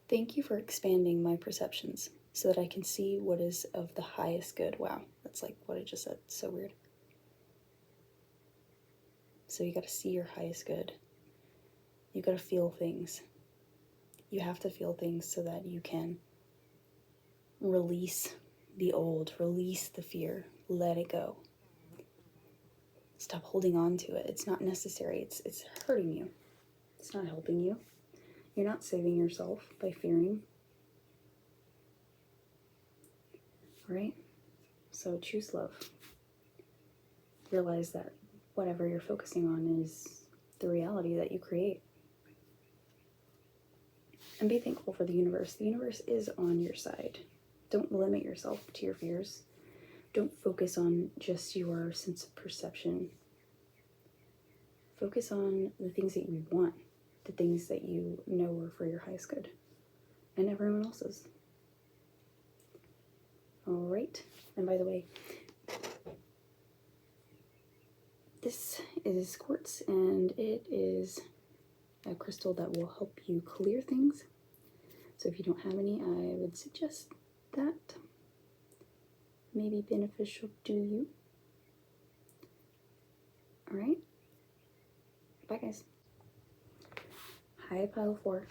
Thank you for expanding my perceptions so that I can see what is of the highest good. Wow, that's like what I just said. So weird. So you got to see your highest good. You got to feel things. You have to feel things so that you can release the old, release the fear, let it go. Stop holding on to it. It's not necessary. It's hurting you. It's not helping you. You're not saving yourself by fearing. All right? So choose love. Realize that whatever you're focusing on is the reality that you create. And be thankful for the universe. The universe is on your side. Don't limit yourself to your fears. Don't focus on just your sense of perception. Focus on the things that you want, the things that you know are for your highest good, and everyone else's. All right. And by the way, this is quartz, and it is a crystal that will help you clear things. So if you don't have any, I would suggest that. May be beneficial to you. All right. Bye, guys. Hi, pile 4.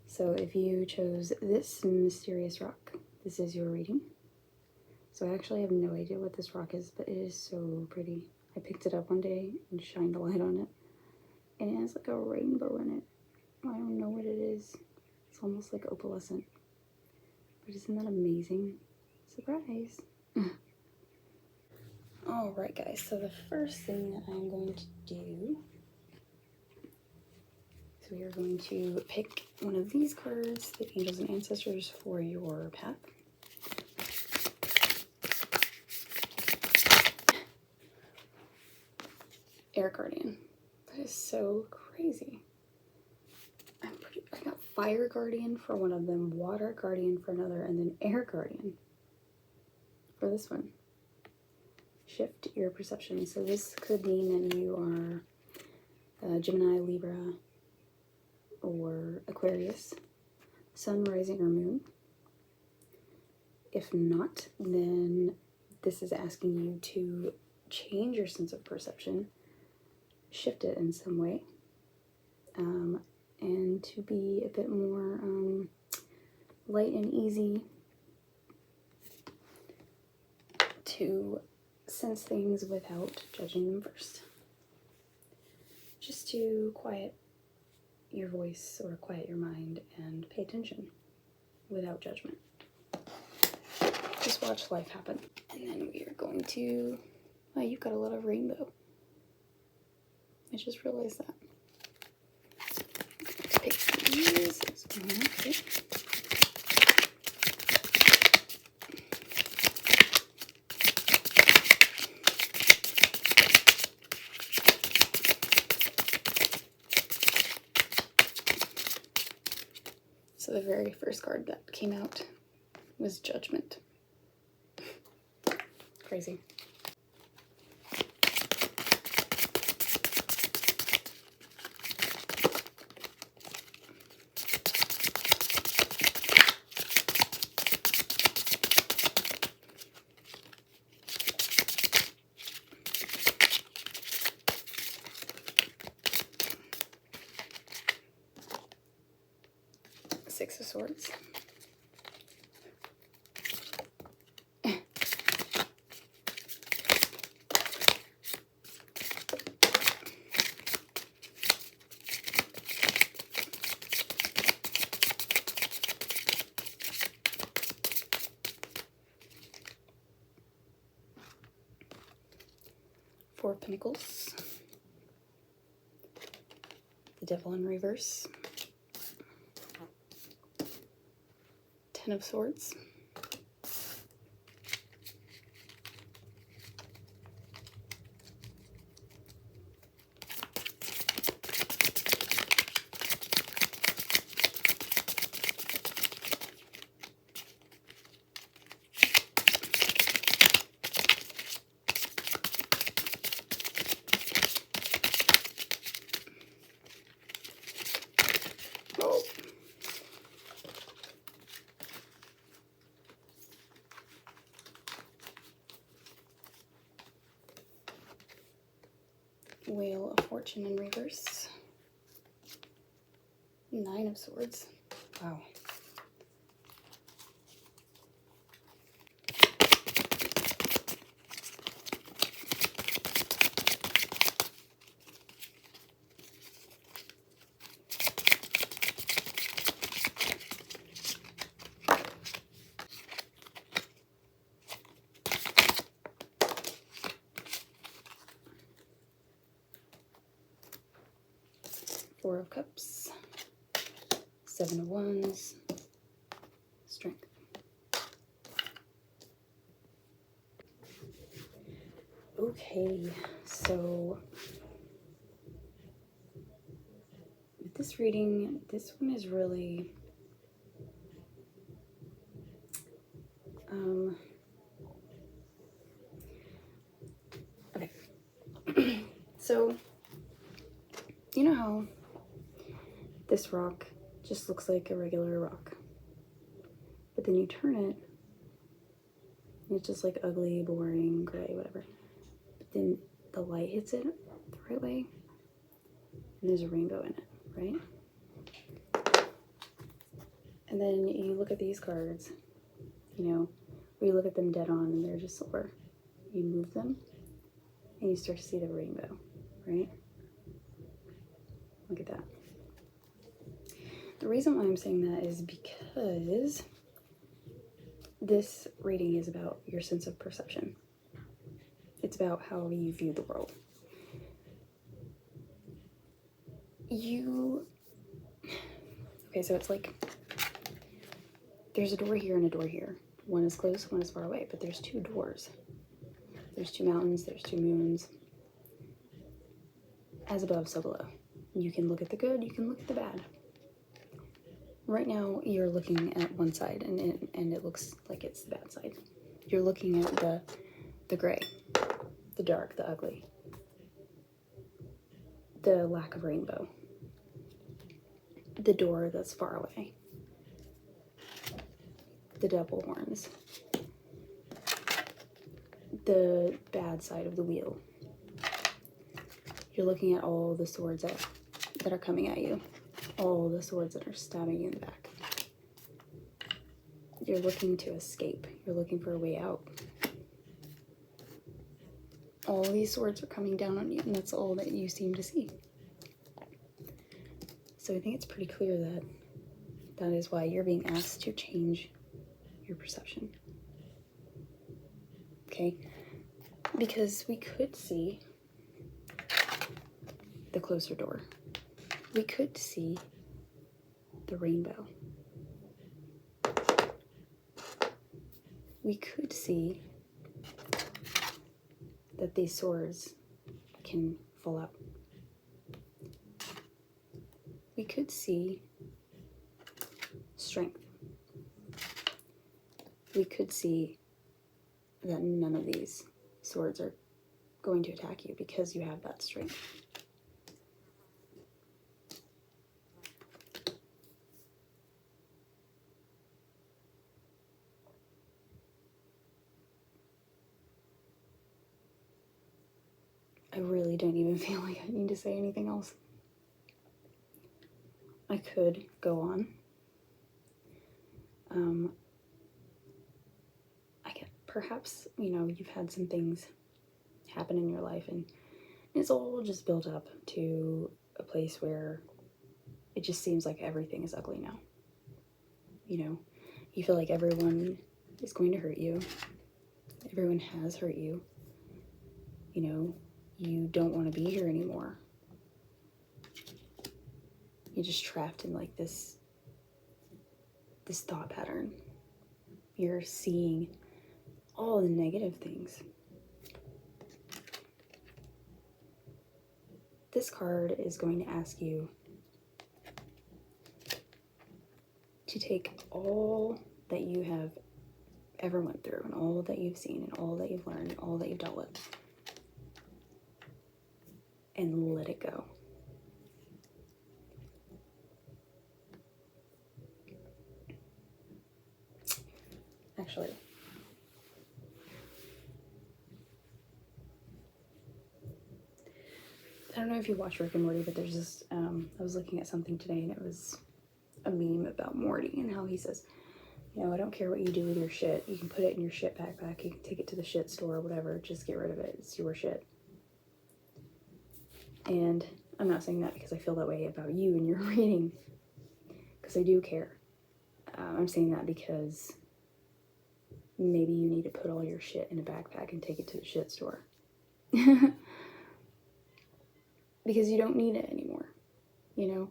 So if you chose this mysterious rock, this is your reading. So I actually have no idea what this rock is, but it is so pretty. I picked it up one day and shined a light on it, and it has like a rainbow in it. I don't know what it is. It's almost like opalescent. But isn't that amazing? Surprise! Alright guys, so the first thing that I'm going to do is we are going to pick one of these cards, the Angels and Ancestors, for your path. Air Guardian. That is so crazy. I got Fire Guardian for one of them, Water Guardian for another, and then Air Guardian for this one. Shift your perception. So this could mean that you are Gemini, Libra, or Aquarius, Sun, Rising, or Moon. If not, then this is asking you to change your sense of perception, shift it in some way, and to be a bit more light and easy to sense things without judging them first. Just to quiet your voice or quiet your mind and pay attention without judgment. Just watch life happen. And then we are going to, oh, you've got a lot of rainbow. I just realized that. Let's pick these. Okay. So the very first card that came out was Judgment. Crazy. Swords. Four of Pentacles. The Devil in reverse. Ten of Swords. Oh. Wheel of Fortune in reverse. Nine of Swords. Wow. Four of Cups. Seven of Wands. Strength. Okay, so with this reading, this one is really okay. So you know how this rock just looks like a regular rock, but then you turn it and it's just like ugly, boring, gray, whatever. But then the light hits it the right way and there's a rainbow in it, right? And then you look at these cards, you know, or you look at them dead on and they're just silver. You move them and you start to see the rainbow, right? Look at that. The reason why I'm saying that is because this reading is about your sense of perception. It's about how you view the world. Okay, so it's like there's a door here and a door here. One is close, one is far away, but there's two doors. There's two mountains, there's two moons. As above, so below. You can look at the good, you can look at the bad. Right now, you're looking at one side, and it looks like it's the bad side. You're looking at the gray, the dark, the ugly, the lack of rainbow, the door that's far away, the devil horns, the bad side of the wheel. You're looking at all the swords that are coming at you, all the swords that are stabbing you in the back. You're looking to escape. You're looking for a way out. All these swords are coming down on you, and that's all that you seem to see. So I think it's pretty clear that that is why you're being asked to change your perception. Okay? Because we could see the closer door. We could see the rainbow. We could see that these swords can fall out. We could see strength. We could see that none of these swords are going to attack you because you have that strength. I really don't even feel like I need to say anything else. I could go on, I get, perhaps, you know, you've had some things happen in your life and it's all just built up to a place where it just seems like everything is ugly now. You know, you feel like everyone is going to hurt you. Everyone has hurt you. You know, you don't want to be here anymore. You're just trapped in like this thought pattern. You're seeing all the negative things. This card is going to ask you to take all that you have ever went through and all that you've seen and all that you've learned and all that you've dealt with and let it go. Actually, I don't know if you watch Rick and Morty, but there's this, I was looking at something today and it was a meme about Morty and how he says, you know, I don't care what you do with your shit. You can put it in your shit backpack. You can take it to the shit store or whatever. Just get rid of it. It's your shit. And I'm not saying that because I feel that way about you and your reading, because I do care. I'm saying that because maybe you need to put all your shit in a backpack and take it to the shit store. Because you don't need it anymore. You know,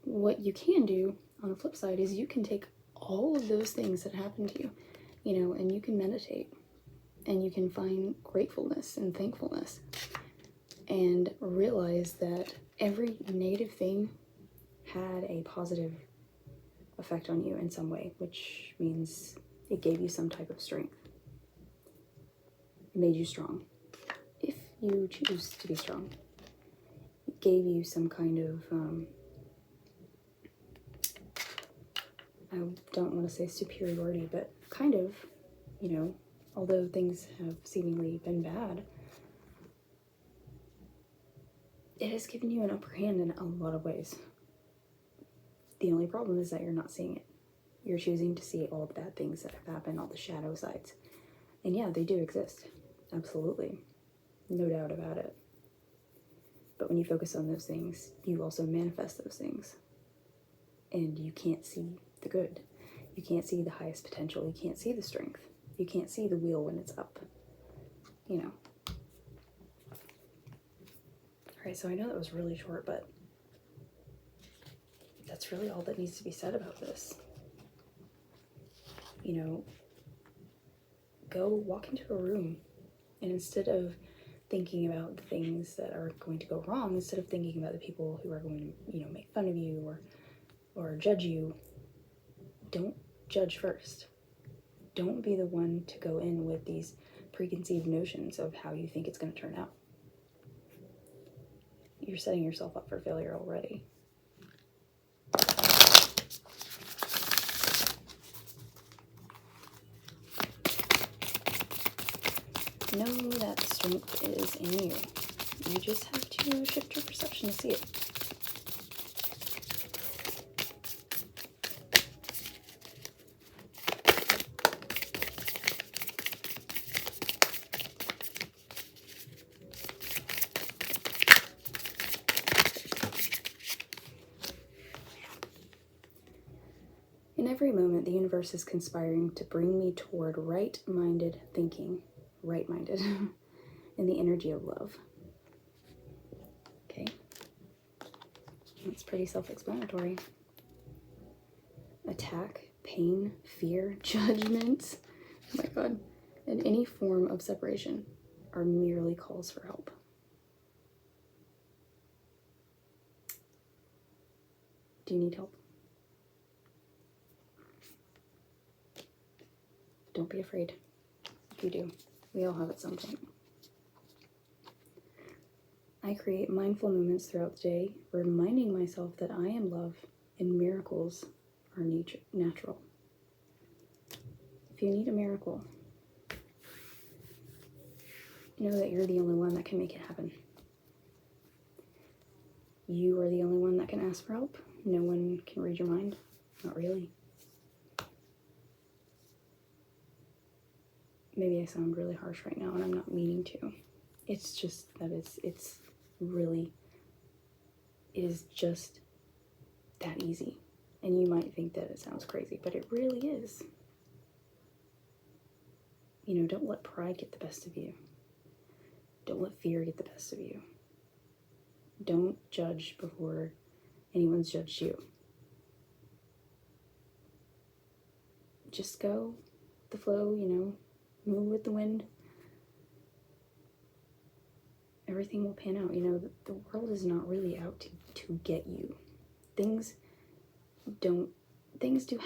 what you can do on the flip side is you can take all of those things that happened to you, you know, and you can meditate and you can find gratefulness and thankfulness and realize that every negative thing had a positive effect on you in some way, which means it gave you some type of strength. It made you strong, if you choose to be strong. It gave you some kind of, I don't want to say superiority, but kind of, you know, although things have seemingly been bad, it has given you an upper hand in a lot of ways. The only problem is that you're not seeing it. You're choosing to see all the bad things that have happened, all the shadow sides. And yeah, they do exist. Absolutely. No doubt about it. But when you focus on those things, you also manifest those things. And you can't see the good. You can't see the highest potential. You can't see the strength. You can't see the wheel when it's up. You know. Alright, so I know that was really short, but that's really all that needs to be said about this. You know, go walk into a room and instead of thinking about the things that are going to go wrong, instead of thinking about the people who are going to, you know, make fun of you or judge you, don't judge first. Don't be the one to go in with these preconceived notions of how you think it's going to turn out. You're setting yourself up for failure already. Know that strength is in you. You just have to shift your perception to see it. In every moment, the universe is conspiring to bring me toward right-minded thinking. Right-minded. In the energy of love. Okay. That's pretty self-explanatory. Attack, pain, fear, judgment, oh my god, and any form of separation are merely calls for help. Do you need help? Don't be afraid. If you do, we all have at some point. I create mindful moments throughout the day, reminding myself that I am love and miracles are natural. If you need a miracle, know that you're the only one that can make it happen. You are the only one that can ask for help. No one can read your mind. Not really. maybe I sound really harsh right now, and I'm not meaning to. It's just that it's really, it is just that easy. And you might think that it sounds crazy, but it really is. You know, don't let pride get the best of you. Don't let fear get the best of you. Don't judge before anyone's judged you. Just go with the flow, you know, move with the wind. Everything will pan out. You know, the world is not really out to get you. Things do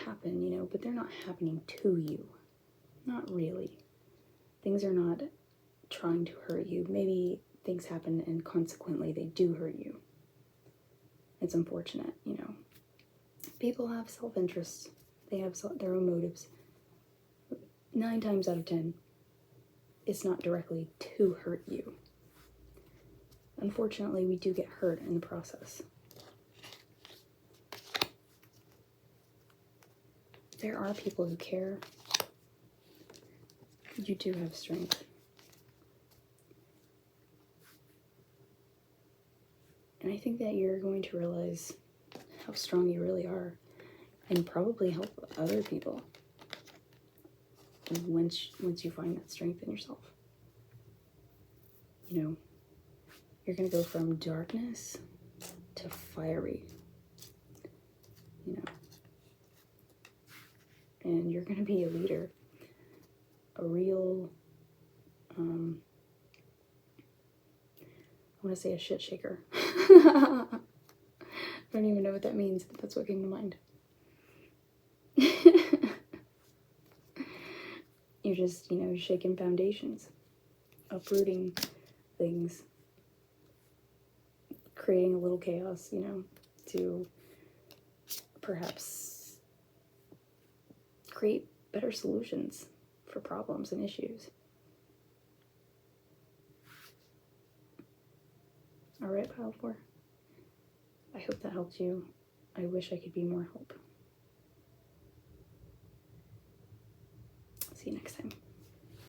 happen, you know, but they're not happening to you. Not really. Things are not trying to hurt you. Maybe things happen and consequently they do hurt you. It's unfortunate, you know. People have self-interest. They have their own motives. 9 times out of 10, it's not directly to hurt you. Unfortunately, we do get hurt in the process. There are people who care. You do have strength. And I think that you're going to realize how strong you really are and probably help other people once you find that strength in yourself. You know, you're going to go from darkness to fiery, you know, and you're going to be a leader, a real, I want to say a shit shaker. I don't even know what that means, but that's what came to mind. You're just, you know, shaking foundations, uprooting things, creating a little chaos, you know, to perhaps create better solutions for problems and issues. All right, pile 4. I hope that helped you. I wish I could be more help. See you next time.